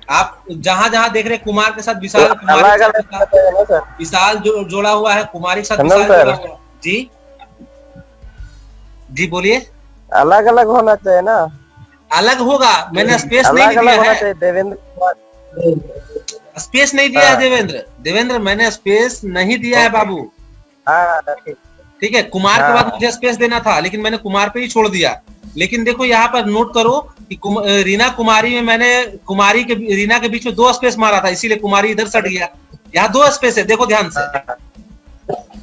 आप जहां जहां देख रहे हैं कुमार के साथ विशाल, तो कुमारी अलग के अलग साथ होना चाहिए ना सर? विशाल जो जोड़ा हुआ है, कुमारी के साथ चंदन विशाल सर, जोड़ा हुआ है। जी जी बोलिए। अलग अलग होना चाहिए ना? अलग होगा, मैंने स्पेस नहीं अलग दिया अलग होना है, चाहिए। देवेंद्र कुमार। स्पेस नहीं दिया है हाँ देवेंद्र, देवेंद्र मैंने स्पेस नहीं दिया है बाबू। हाँ ठीक। ठीक है, कुमार के बाद हाँ मुझे स्पेस देना था, लेकिन मैंने कुमार पे ही छोड़ दिया। लेकिन देखो यहाँ पर नोट करो कि रीना कुमारी में मैंने कुमारी के रीना के बीच में 2 स्पेस मारा था, इसीलिए कुमारी इधर सट गया। यहाँ 2 स्पेस है, देखो ध्यान से, हाँ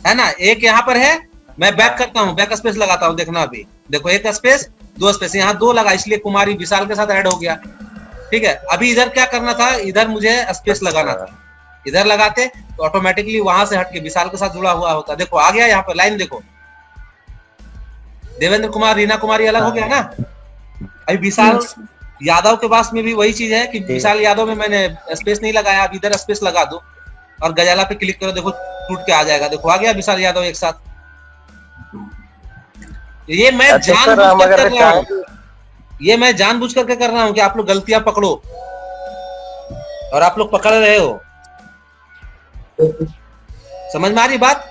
है ना। एक यहाँ पर है, मैं बैक हाँ। करता हूँ, बैक स्पेस लगाता हूँ, देखना अभी। देखो 1 स्पेस 2 स्पेस, यहाँ 2 लगा, इसलिए कुमारी विशाल के साथ ऐड हो गया। ठीक है, अभी इधर क्या करना था, इधर मुझे स्पेस लगाना अच्छा। था। इधर लगाते तो ऑटोमेटिकली वहां से हट के विशाल के साथ जुड़ा हुआ होता। देखो आ गया यहाँ पर लाइन, देखो देवेंद्र कुमार रीना कुमारी अलग हो गया ना। अभी विशाल यादव के पास में भी वही चीज है कि विशाल यादव में मैंने स्पेस नहीं लगाया, अब इधर स्पेस लगा दो और गजाला पे क्लिक करो, देखो टूट के आ जाएगा। देखो आ गया विशाल यादव एक साथ। ये मैं अच्छा सर, जानबूझ हम कर अगर कर रहा हूँ, ये मैं जानबूझ करके कर रहा हूँ कि आप लोग गलतियां पकड़ो, और आप लोग पकड़ रहे हो। समझ में आ रही बात?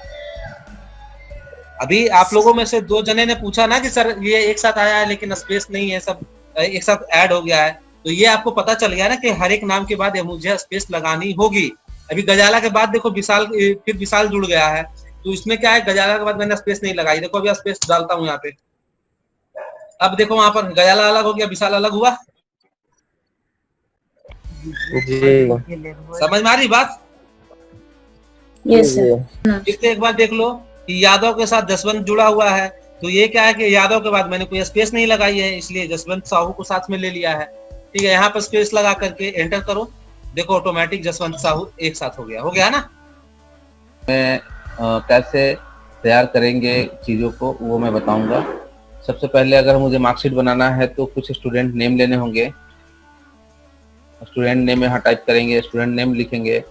अभी आप लोगों में से 2 जने ने पूछा ना कि सर ये एक साथ आया है लेकिन स्पेस नहीं है, सब एक साथ ऐड हो गया है। तो ये आपको पता चल गया ना कि हर एक नाम के बाद मुझे स्पेस लगानी होगी। अभी गजाला के बाद देखो विशाल, फिर विशाल जुड़ गया है, तो इसमें क्या है, गजाला के बाद मैंने स्पेस नहीं लगाई। देखो अभी स्पेस डालता हूँ यहाँ पे, अब देखो वहां पर गजाला अलग हो गया, विशाल अलग हुआ। जी समझ में आ रही बात? यस जी। सर। फिर से एक बार देख लो कि यादव के साथ जसवंत जुड़ा हुआ है, तो ये क्या है कि यादव के बाद मैंने कोई स्पेस नहीं लगाई है, इसलिए जसवंत साहू को साथ में ले लिया है। ठीक है, यहाँ पर स्पेस लगा करके एंटर करो, देखो ऑटोमेटिक जसवंत साहू एक साथ हो गया ना। मैं कैसे तैयार करेंगे चीज़ों को वो मैं बताऊंगा। सबसे पहले अगर मुझे मार्कशीट बनाना है तो कुछ स्टूडेंट नेम लेने होंगे। स्टूडेंट नेम में यहाँ टाइप करेंगे, स्टूडेंट नेम लिखेंगे।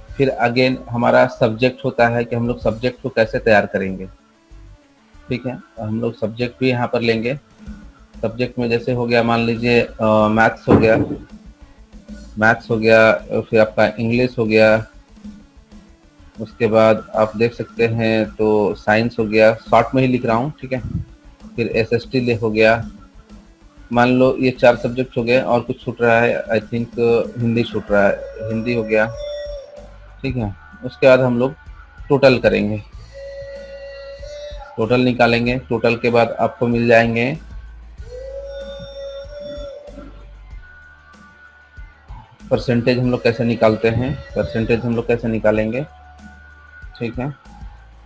फिर अगेन हमारा सब्जेक्ट होता है कि हम लोग सब्जेक्ट को कैसे तैयार करेंगे। ठीक है, हम लोग सब्जेक्ट भी यहाँ पर लेंगे। सब्जेक्ट में जैसे हो गया, मान लीजिए मैथ्स हो गया, मैथ्स हो गया, फिर आपका इंग्लिश हो गया, उसके बाद आप देख सकते हैं तो साइंस हो गया, शॉर्ट में ही लिख रहा हूँ। ठीक है, फिर एसएसटी ले हो गया। मान लो ये 4 सब्जेक्ट हो गए, और कुछ छूट रहा है, आई थिंक हिंदी छूट रहा है, हिंदी हो गया। ठीक है, उसके बाद हम लोग टोटल करेंगे, टोटल निकालेंगे। टोटल के बाद आपको मिल जाएंगे परसेंटेज। हम लोग कैसे निकालते हैं, परसेंटेज हम लोग कैसे निकालेंगे। ठीक है,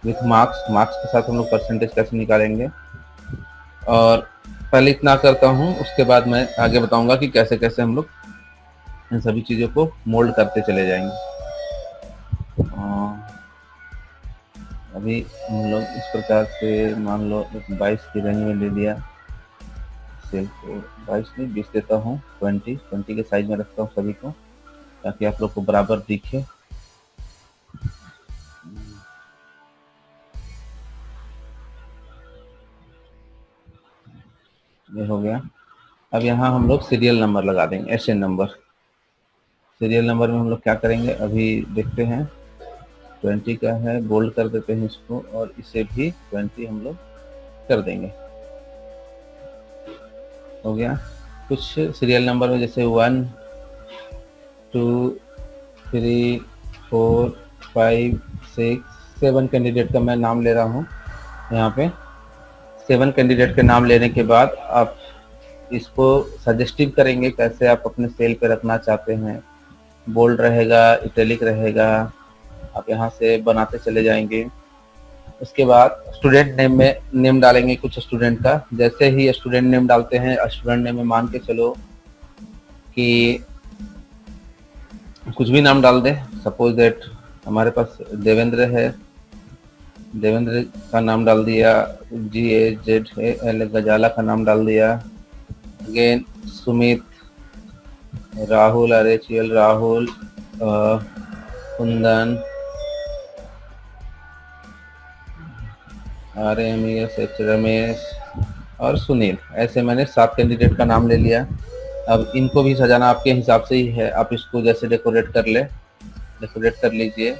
विथ मार्क्स, मार्क्स के साथ हम लोग परसेंटेज कैसे निकालेंगे। और पहले इतना करता हूँ, उसके बाद मैं आगे बताऊंगा कि कैसे कैसे हम लोग इन सभी चीज़ों को मोल्ड करते चले जाएंगे। अभी हम लोग इस प्रकार से मान लो 22 की रेंज में ले लिया, सेल को 22 नहीं 20 देता हूँ, 20 के साइज में रखता हूँ सभी को, ताकि आप लोग को बराबर दिखे। ये हो गया। अब यहाँ हम लोग सीरियल नंबर लगा देंगे, एसएन नंबर। सीरियल नंबर में हम लोग क्या करेंगे अभी देखते हैं। 20 का है, बोल्ड कर देते हैं इसको, और इसे भी 20 हम लोग कर देंगे। हो गया। कुछ सीरियल नंबर में जैसे 1 2 3 4 5 6 7 कैंडिडेट का मैं नाम ले रहा हूँ। यहाँ पे 7 कैंडिडेट के नाम लेने के बाद आप इसको सजेस्टिव करेंगे कैसे आप अपने सेल पे रखना चाहते हैं। बोल्ड रहेगा, इटैलिक रहेगा, आप यहाँ से बनाते चले जाएंगे। उसके बाद स्टूडेंट नेम में नेम डालेंगे कुछ स्टूडेंट का। जैसे ही स्टूडेंट नेम डालते हैं, स्टूडेंट नेम में मान के चलो कि कुछ भी नाम डाल दें। सपोज दैट हमारे पास देवेंद्र है, देवेंद्र का नाम डाल दिया, GAZAL गजाला का नाम डाल दिया। Again Sumit, Rahul RHL Rahul, Kundan, RMES Ramesh और सुनील, ऐसे मैंने 7 कैंडिडेट का नाम ले लिया। अब इनको भी सजाना आपके हिसाब से ही है, आप इसको जैसे डेकोरेट कर लीजिए।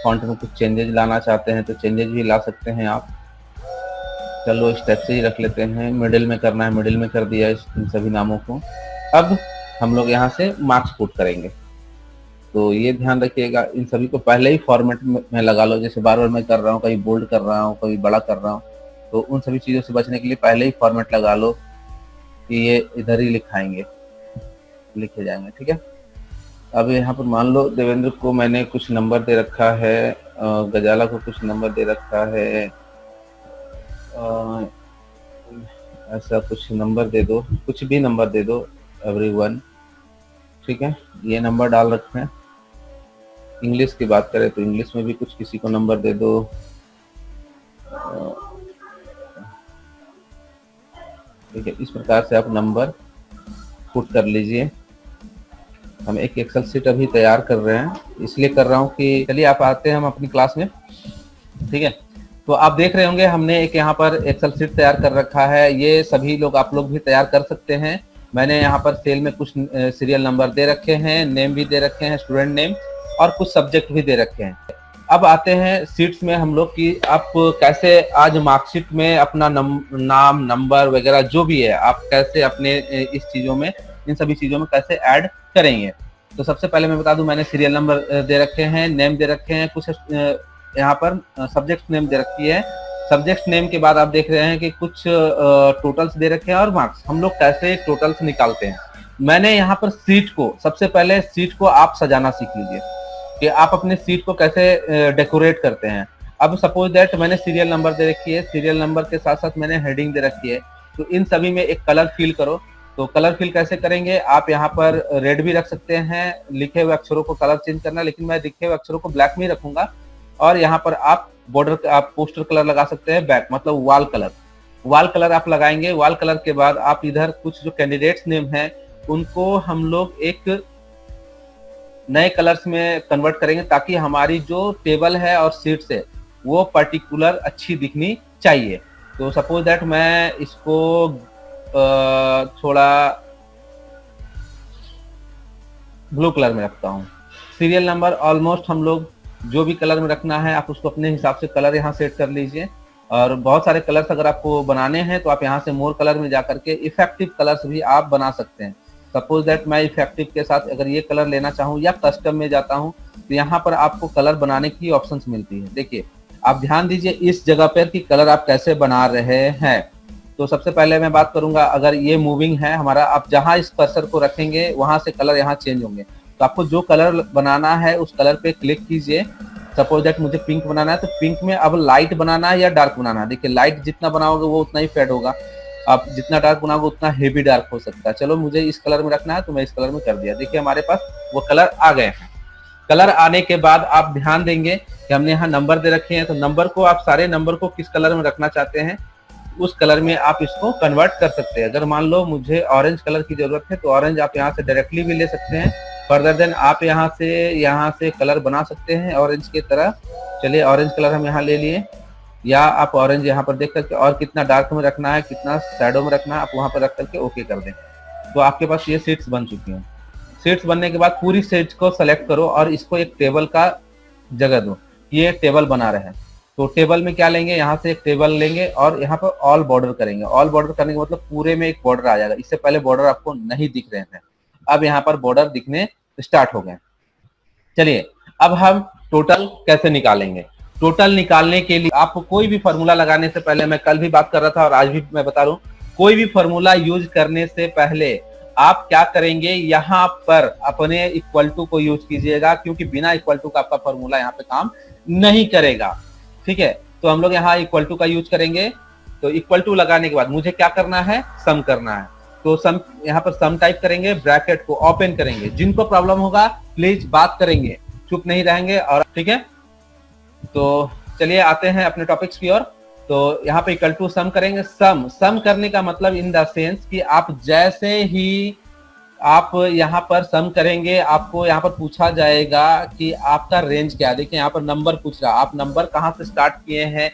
फॉन्ट में कुछ चेंजेज लाना चाहते हैं तो चेंजेज भी ला सकते हैं आप। चलो इस टाइप से ही रख लेते हैं। मिडिल में करना है, मिडिल में कर दिया इन सभी नामों को। अब हम लोग यहाँ से मार्क्स पुट करेंगे, तो ये ध्यान रखिएगा इन सभी को पहले ही फॉर्मेट में लगा लो। जैसे बार बार मैं कर रहा हूँ, कभी बोल्ड कर रहा हूँ, कभी बड़ा कर रहा हूँ, तो उन सभी चीज़ों से बचने के लिए पहले ही फॉर्मेट लगा लो कि ये इधर ही लिखे जाएंगे, ठीक है। अब यहाँ पर मान लो देवेंद्र को मैंने कुछ नंबर दे रखा है, गजाला को कुछ नंबर दे रखा है, ऐसा कुछ नंबर दे दो, कुछ भी नंबर दे दो एवरीवन, ठीक है। ये नंबर डाल रखे हैं। इंग्लिश की बात करें तो इंग्लिश में भी कुछ किसी को नंबर दे दो। ठीक है, इस प्रकार से आप नंबर पुट कर लीजिए। हम एक एक्सेल शीट अभी तैयार कर रहे हैं, इसलिए कर रहा हूँ कि चलिए आप आते हैं हम अपनी क्लास में, ठीक है। तो आप देख रहे होंगे हमने एक यहाँ पर एक्सेल शीट तैयार कर रखा है। ये सभी लोग, आप लोग भी तैयार कर सकते हैं। मैंने यहाँ पर सेल में कुछ सीरियल नंबर दे रखे हैं, नेम भी दे रखे हैं, स्टूडेंट नेम, और कुछ सब्जेक्ट भी दे रखे हैं। अब आते हैं सीट्स में हम लोग कि आप कैसे आज मार्कशीट में अपना नाम, नंबर वगैरह जो भी है, आप कैसे अपने इस चीज़ों में, इन सभी चीज़ों में कैसे ऐड करेंगे। तो सबसे पहले मैं बता दूं, मैंने सीरियल नंबर दे रखे हैं, नेम दे रखे हैं, कुछ यहाँ पर सब्जेक्ट नेम दे रखी है। सब्जेक्ट नेम के बाद आप देख रहे हैं कि कुछ टोटल्स दे रखे हैं और मार्क्स। हम लोग कैसे टोटल्स निकालते हैं, मैंने यहाँ पर सीट को, सबसे पहले सीट को आप सजाना सीख लीजिए कि आप अपने सीट को कैसे डेकोरेट करते हैं। अब सपोज दैट मैंने सीरियल नंबर दे रखी है, सीरियल नंबर के साथ साथ मैंने हेडिंग दे रखी है, तो इन सभी में एक कलर फिल करो। तो कलर फिल कैसे करेंगे, आप यहाँ पर रेड भी रख सकते हैं, लिखे हुए अक्षरों को कलर चेंज करना, लेकिन मैं लिखे हुए अक्षरों को ब्लैक में ही रखूंगा। और यहाँ पर आप बॉर्डर, आप पोस्टर कलर लगा सकते हैं, बैक मतलब वाल कलर आप लगाएंगे। वाल कलर के बाद आप इधर कुछ जो कैंडिडेट्स नेम है उनको हम लोग एक नए कलर्स में कन्वर्ट करेंगे, ताकि हमारी जो टेबल है और सीट्स है वो पर्टिकुलर अच्छी दिखनी चाहिए। तो सपोज दैट मैं इसको थोड़ा ब्लू कलर में रखता हूँ। सीरियल नंबर ऑलमोस्ट हम लोग जो भी कलर में रखना है आप उसको अपने हिसाब से कलर यहाँ सेट कर लीजिए। और बहुत सारे कलर्स अगर आपको बनाने हैं तो आप यहाँ से मोर कलर में जाकर के इफेक्टिव कलर्स भी आप बना सकते हैं। सपोज दैट मैं इफेक्टिव के साथ अगर ये कलर लेना चाहूँ या कस्टम में जाता हूँ तो यहाँ पर आपको कलर बनाने की ऑप्शंस मिलती है। देखिए आप ध्यान दीजिए इस जगह पर कि कलर आप कैसे बना रहे हैं। तो सबसे पहले मैं बात करूंगा, अगर ये मूविंग है हमारा, आप जहां इस कर्सर को रखेंगे वहां से कलर यहाँ चेंज होंगे। तो आपको जो कलर बनाना है उस कलर पे क्लिक कीजिए। सपोज दैट मुझे पिंक बनाना है, तो पिंक में अब लाइट बनाना है या डार्क बनाना है। देखिए लाइट जितना बनाओगे वो उतना ही फेड होगा, आप जितना डार्क बनाओगे उतना हेवी डार्क हो सकता है। चलो मुझे इस कलर में रखना है तो मैं इस कलर में कर दिया। देखिए हमारे पास वो कलर आ गए हैं। कलर आने के बाद आप ध्यान देंगे कि हमने यहाँ नंबर दे रखे हैं, तो नंबर को आप सारे नंबर को किस कलर में रखना चाहते हैं उस कलर में आप इसको कन्वर्ट कर सकते हैं। अगर मान लो मुझे ऑरेंज कलर की जरूरत है तो ऑरेंज आप यहाँ से डायरेक्टली भी ले सकते हैं। फर्दर देन आप यहाँ से कलर बना सकते हैं ऑरेंज की तरह। चलिए ऑरेंज कलर हम यहाँ ले लिए, या आप ऑरेंज यहाँ पर देख करके और कितना डार्क में रखना है, कितना शैडो में रखना है, आप वहाँ पर रख करके ओके कर दें। तो आपके पास ये सीट्स बन चुकी हैं। सीट्स बनने के बाद पूरी सीट्स को सेलेक्ट करो और इसको एक टेबल का जगह दो, ये टेबल बना रहे हैं। तो टेबल में क्या लेंगे, यहाँ से एक टेबल लेंगे और यहाँ पर ऑल बॉर्डर करेंगे। ऑल बॉर्डर करने का मतलब पूरे में एक बॉर्डर आ जाएगा। इससे पहले बॉर्डर आपको नहीं दिख रहे थे, अब यहाँ पर बॉर्डर दिखने स्टार्ट हो गए। चलिए अब हम टोटल कैसे निकालेंगे। टोटल निकालने के लिए आपको कोई भी फॉर्मूला लगाने से पहले, मैं कल भी बात कर रहा था और आज भी मैं बता रहा हूँ, कोई भी फॉर्मूला यूज करने से पहले आप क्या करेंगे, यहाँ पर अपने इक्वल टू को यूज कीजिएगा, क्योंकि बिना इक्वल टू का आपका फॉर्मूला यहाँ पे काम नहीं करेगा। ठीक है, तो हम लोग यहाँ इक्वल टू का यूज करेंगे। तो इक्वल टू लगाने के बाद मुझे क्या करना है, सम करना है। तो सम, यहाँ पर सम टाइप करेंगे, ब्रैकेट को ओपन करेंगे। जिनको प्रॉब्लम होगा प्लीज बात करेंगे, चुप नहीं रहेंगे। और ठीक है, तो चलिए आते हैं अपने टॉपिक्स की ओर। तो यहाँ पे इक्वल टू सम करेंगे। सम करने का मतलब इन द सेंस कि आप जैसे ही आप यहाँ पर सम करेंगे, आपको यहाँ पर पूछा जाएगा कि आपका रेंज क्या है। देखिए यहाँ पर नंबर पूछ रहा है, आप नंबर कहाँ से स्टार्ट किए हैं,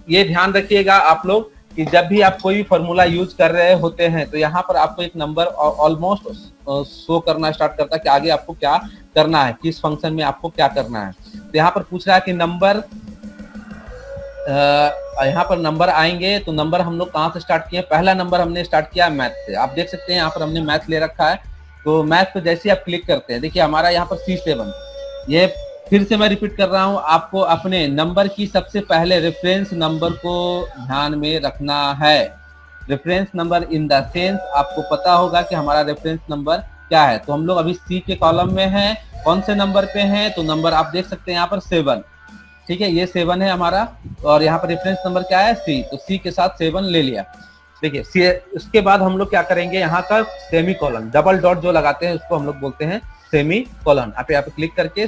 ये ध्यान रखिएगा आप लोग कि जब भी आप कोई भी फॉर्मूला यूज कर रहे होते हैं तो यहाँ पर आपको एक नंबर ऑलमोस्ट शो करना स्टार्ट करता है कि आगे आपको क्या करना है, किस फंक्शन में आपको क्या करना है। तो यहाँ पर पूछ रहा है कि नंबर, यहाँ पर नंबर आएंगे तो नंबर हम लोग कहाँ से स्टार्ट किए, पहला नंबर हमने स्टार्ट किया मैथ से। आप देख सकते हैं यहाँ पर हमने मैथ ले रखा है, तो मैथ पे जैसे आप क्लिक करते हैं देखिए हमारा यहाँ पर C7, ये फिर से मैं रिपीट कर रहा हूँ, आपको अपने नंबर की सबसे पहले रेफरेंस नंबर को ध्यान में रखना है। Reference number in the sense आपको पता होगा कि हमारा रेफरेंस नंबर क्या है। तो हम लोग अभी C के कॉलम में हैं, कौन से नंबर पे हैं, तो नंबर आप देख सकते हैं यहाँ पर 7, ठीक है, ये 7 है हमारा, और यहाँ पर रेफरेंस नंबर क्या है C, तो C के साथ 7 ले लिया। देखिए उसके बाद हम लोग क्या करेंगे, यहाँ का सेमी कॉलन, डबल डॉट जो लगाते हैं उसको हम लोग बोलते हैं सेमी कॉलन। आप यहाँ पे क्लिक करके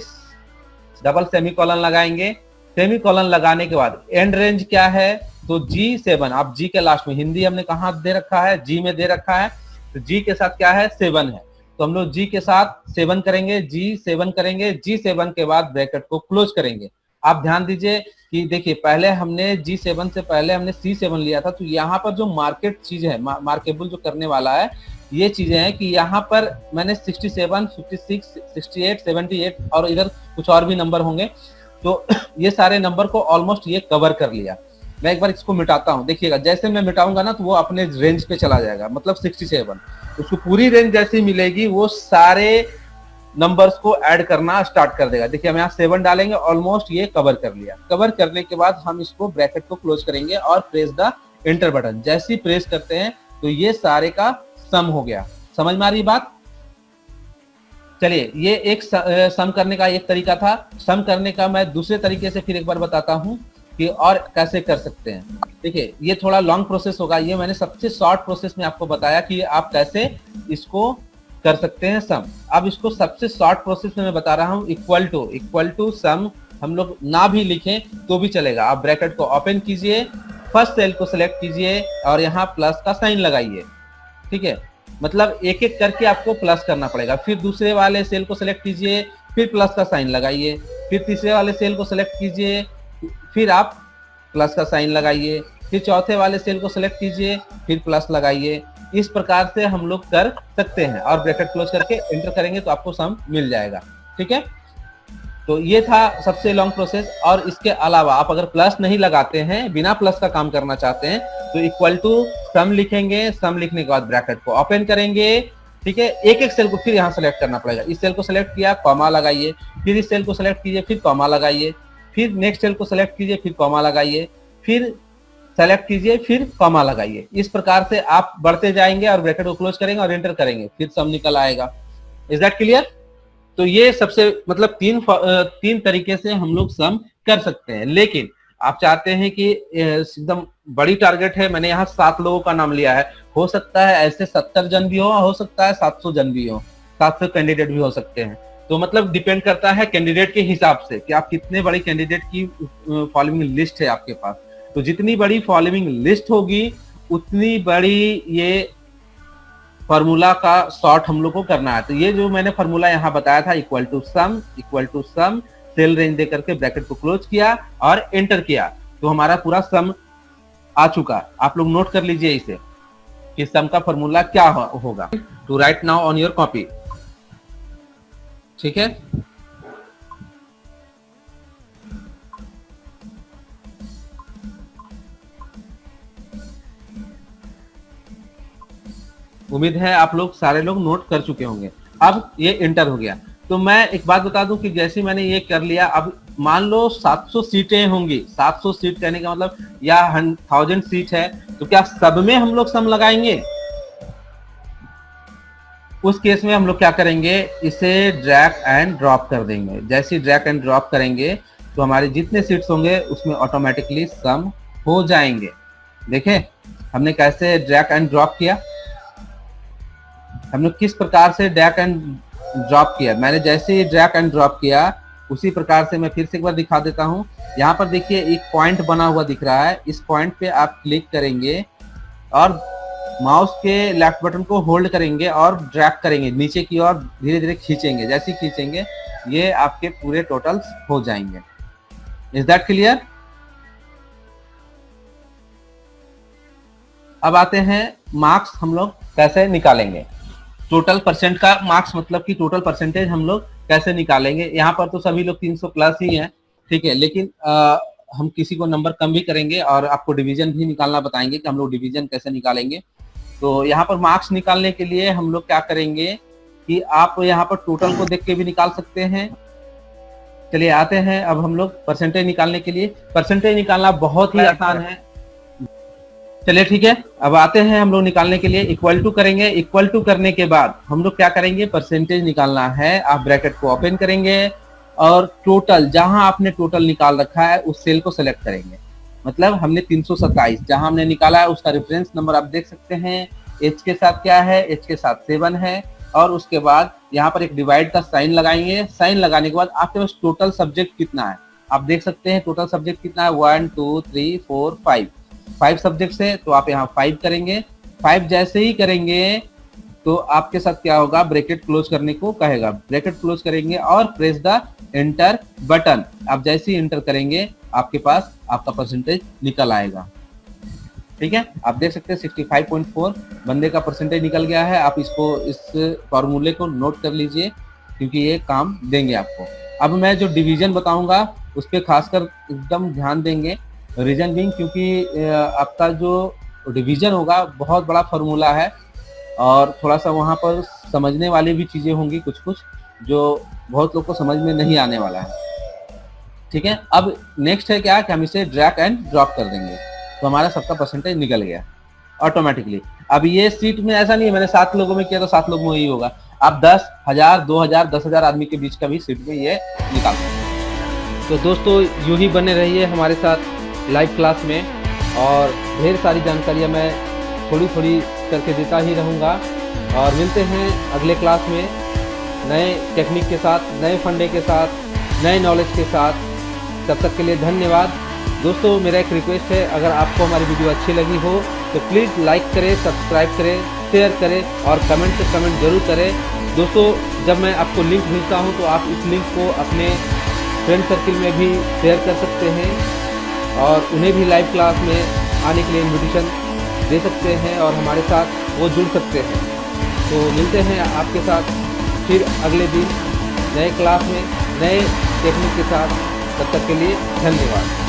डबल सेमी कॉलन लगाएंगे। सेमी कॉलन लगाने के बाद एंड रेंज क्या है, तो G7, आप G के लास्ट में, हिंदी हमने कहाँ दे रखा है, G में दे रखा है, तो G के साथ क्या है 7 है, तो हम लोग G के साथ 7 करेंगे, G7 करेंगे, G7 के बाद ब्रैकेट को क्लोज करेंगे। आप ध्यान दीजिए कि देखिए पहले हमने G7 से पहले हमने C7 लिया था, तो यहाँ पर जो मार्केट चीज है, मार्केबल जो करने वाला है, ये चीजें हैं कि यहाँ पर मैंने 67, 56, 68, 78 और इधर कुछ और भी नंबर होंगे, तो ये सारे नंबर को ऑलमोस्ट ये कवर कर लिया। मैं एक बार इसको मिटाता हूँ, देखिएगा जैसे मैं मिटाऊंगा ना तो वो अपने रेंज पे चला जाएगा, मतलब 67, उसको पूरी रेंज जैसी मिलेगी वो सारे नंबर्स को ऐड करना स्टार्ट कर देगा। देखिए हम यहाँ 7 डालेंगे, ऑलमोस्ट ये कवर कर लिया। कवर करने के बाद हम इसको ब्रैकेट को क्लोज करेंगे और प्रेस द एंटर बटन, जैसे ही प्रेस करते हैं तो ये सारे का सम हो गया। समझ में आ रही बात? चलिए ये एक सम करने का एक तरीका था। सम करने का मैं दूसरे तरीके से फिर एक बार बताता हूं कि और कैसे कर सकते हैं। देखिए ये थोड़ा लॉन्ग प्रोसेस होगा, ये मैंने सबसे शॉर्ट प्रोसेस में आपको बताया कि आप कैसे इसको कर सकते हैं सम। अब इसको सबसे शॉर्ट प्रोसेस में मैं बता रहा हूं, इक्वल टू सम हम लोग ना भी लिखें तो भी चलेगा। आप ब्रैकेट को ओपन कीजिए, फर्स्ट सेल को सिलेक्ट कीजिए और यहाँ प्लस का साइन लगाइए, ठीक है, मतलब एक एक करके आपको प्लस करना पड़ेगा। फिर दूसरे वाले सेल को सिलेक्ट कीजिए, फिर प्लस का साइन लगाइए, फिर तीसरे वाले सेल को सिलेक्ट कीजिए, फिर आप प्लस का साइन लगाइए, फिर चौथे वाले सेल को सिलेक्ट कीजिए, फिर प्लस लगाइए। इस प्रकार से हम लोग कर सकते हैं और ब्रैकेट क्लोज करके एंटर करेंगे तो आपको सम मिल जाएगा, ठीक है। तो ये था सबसे लॉन्ग प्रोसेस। और इसके अलावा आप अगर प्लस नहीं लगाते हैं, बिना प्लस का काम करना चाहते हैं, तो इक्वल टू सम लिखेंगे, सम लिखने के बाद ब्रैकेट को ओपन करेंगे, ठीक है। एक एक सेल को फिर यहाँ सेलेक्ट करना पड़ेगा। इस सेल को सेलेक्ट किया, कॉमा लगाइए, फिर इस सेल को सेलेक्ट कीजिए, फिर कॉमा लगाइए, फिर नेक्स्ट सेल को सेलेक्ट कीजिए, फिर कॉमा लगाइए, फिर सेलेक्ट कीजिए, फिर कॉमा लगाइए। इस प्रकार से आप बढ़ते जाएंगे और ब्रैकेट को क्लोज करेंगे और एंटर करेंगे, फिर सम निकल आएगा। Is that clear? तो ये सबसे मतलब तीन तरीके से हम लोग सम कर सकते हैं। लेकिन आप चाहते हैं कि एकदम बड़ी टारगेट है, मैंने यहाँ 7 लोगों का नाम लिया है, हो सकता है ऐसे 70 जन भी हो सकता है 700 जन भी हो, 700 कैंडिडेट भी हो सकते हैं। तो मतलब डिपेंड करता है कैंडिडेट के हिसाब से कि आप कितने बड़ी कैंडिडेट की फॉलोइंग लिस्ट है आपके पास। तो जितनी बड़ी फॉलोइंग लिस्ट होगी उतनी बड़ी ये फार्मूला का शॉर्ट हम लोग को करना है। तो ये जो मैंने फार्मूला यहाँ बताया था, equal to sum, cell range दे करके ब्रैकेट को क्लोज किया और एंटर किया, तो हमारा पूरा सम आ चुका। आप लोग नोट कर लीजिए इसे कि सम का फार्मूला क्या होगा। To write now on your copy, ठीक है। उम्मीद है आप लोग सारे लोग नोट कर चुके होंगे। अब ये एंटर हो गया। तो मैं एक बात बता दूं कि जैसे मैंने ये कर लिया, अब मान लो 700 सीटें होंगी, 700 सीट कहने का मतलब या 1000 सीट है, तो क्या सब में हम लोग सम लगाएंगे? उस केस में हम लोग क्या करेंगे, इसे ड्रैग एंड ड्रॉप कर देंगे। जैसे ही ड्रैग एंड ड्रॉप करेंगे तो हमारे जितने सीट्स होंगे उसमें ऑटोमेटिकली सम हो जाएंगे। देखें हमने कैसे ड्रैग एंड ड्रॉप किया, हमने किस प्रकार से ड्रैग एंड ड्रॉप किया। मैंने जैसे ही ड्रैग एंड ड्रॉप किया उसी प्रकार से मैं फिर से एक बार दिखा देता हूं। यहाँ पर देखिए एक पॉइंट बना हुआ दिख रहा है, इस पॉइंट पे आप क्लिक करेंगे और माउस के लेफ्ट बटन को होल्ड करेंगे और ड्रैग करेंगे नीचे की ओर, धीरे धीरे खींचेंगे। जैसे ही खींचेंगे ये आपके पूरे टोटल्स हो जाएंगे। Is that clear? अब आते हैं मार्क्स हम लोग कैसे निकालेंगे। टोटल परसेंट का मार्क्स मतलब कि टोटल परसेंटेज हम लोग कैसे निकालेंगे। यहाँ पर तो सभी लोग 300 प्लस ही हैं, ठीक है, लेकिन हम किसी को नंबर कम भी करेंगे और आपको डिवीजन भी निकालना बताएंगे कि हम लोग डिवीजन कैसे निकालेंगे। तो यहाँ पर मार्क्स निकालने के लिए हम लोग क्या करेंगे कि आप यहाँ पर टोटल को देख के भी निकाल सकते हैं। चलिए आते हैं अब हम लोग परसेंटेज निकालने के लिए। परसेंटेज निकालना बहुत ही आसान है। चलिए ठीक है, अब आते हैं हम लोग निकालने के लिए। इक्वल टू करेंगे, इक्वल टू करने के बाद हम लोग क्या करेंगे, परसेंटेज निकालना है। आप ब्रैकेट को ओपन करेंगे और टोटल जहां आपने टोटल निकाल रखा है उस सेल को सिलेक्ट करेंगे। मतलब हमने 327 जहां हमने निकाला है उसका रेफरेंस नंबर आप देख सकते हैं। एच के साथ क्या है, एच के साथ 7 है। और उसके बाद यहाँ पर एक डिवाइड का साइन लगाएंगे। साइन लगाने के बाद आपके पास टोटल सब्जेक्ट कितना है आप देख सकते हैं। टोटल सब्जेक्ट कितना है, 1 2 3 4 5 सब्जेक्ट है, तो आप यहाँ 5 करेंगे। 5 जैसे ही करेंगे तो आपके साथ क्या होगा, ब्रैकेट क्लोज करने को कहेगा। ब्रैकेट क्लोज करेंगे और प्रेस द एंटर बटन। आप जैसे ही एंटर करेंगे आपके पास आपका परसेंटेज निकल आएगा। ठीक है, आप देख सकते हैं 65.4 बंदे का परसेंटेज निकल गया है। आप इसको इस फॉर्मूले को नोट कर लीजिए क्योंकि ये काम देंगे आपको। अब मैं जो डिवीजन बताऊंगा उस पर खासकर एकदम ध्यान देंगे। रीजन बिंग क्योंकि आपका जो डिवीजन होगा बहुत बड़ा फॉर्मूला है और थोड़ा सा वहाँ पर समझने वाली भी चीज़ें होंगी कुछ कुछ जो बहुत लोग को समझ में नहीं आने वाला है। ठीक है, अब नेक्स्ट है क्या कि हम इसे ड्रैग एंड ड्रॉप कर देंगे तो हमारा सबका परसेंटेज निकल गया ऑटोमेटिकली। अब ये सीट में ऐसा नहीं है मैंने 7 लोगों में किया तो 7 लोगों में ही होगा। आप 10,000 2,000 10,000 आदमी के बीच का भी सीट में ये निकाल सकते। तो दोस्तों यूं ही बने रहिए हमारे साथ लाइव क्लास में और ढेर सारी जानकारियाँ मैं थोड़ी थोड़ी करके देता ही रहूँगा। और मिलते हैं अगले क्लास में नए टेक्निक के साथ, नए फंडे के साथ, नए नॉलेज के साथ। तब तक के लिए धन्यवाद। दोस्तों मेरा एक रिक्वेस्ट है, अगर आपको हमारी वीडियो अच्छी लगी हो तो प्लीज़ लाइक करें, सब्सक्राइब करें, शेयर करें और कमेंट से कमेंट जरूर करें। दोस्तों जब मैं आपको लिंक भेजता हूं तो आप इस लिंक को अपने फ्रेंड सर्किल में भी शेयर कर सकते हैं और उन्हें भी लाइव क्लास में आने के लिए इन्विटेशन दे सकते हैं और हमारे साथ वो जुड़ सकते हैं। तो मिलते हैं आपके साथ फिर अगले दिन नए क्लास में नए टेक्निक के साथ। तब तक के लिए धन्यवाद।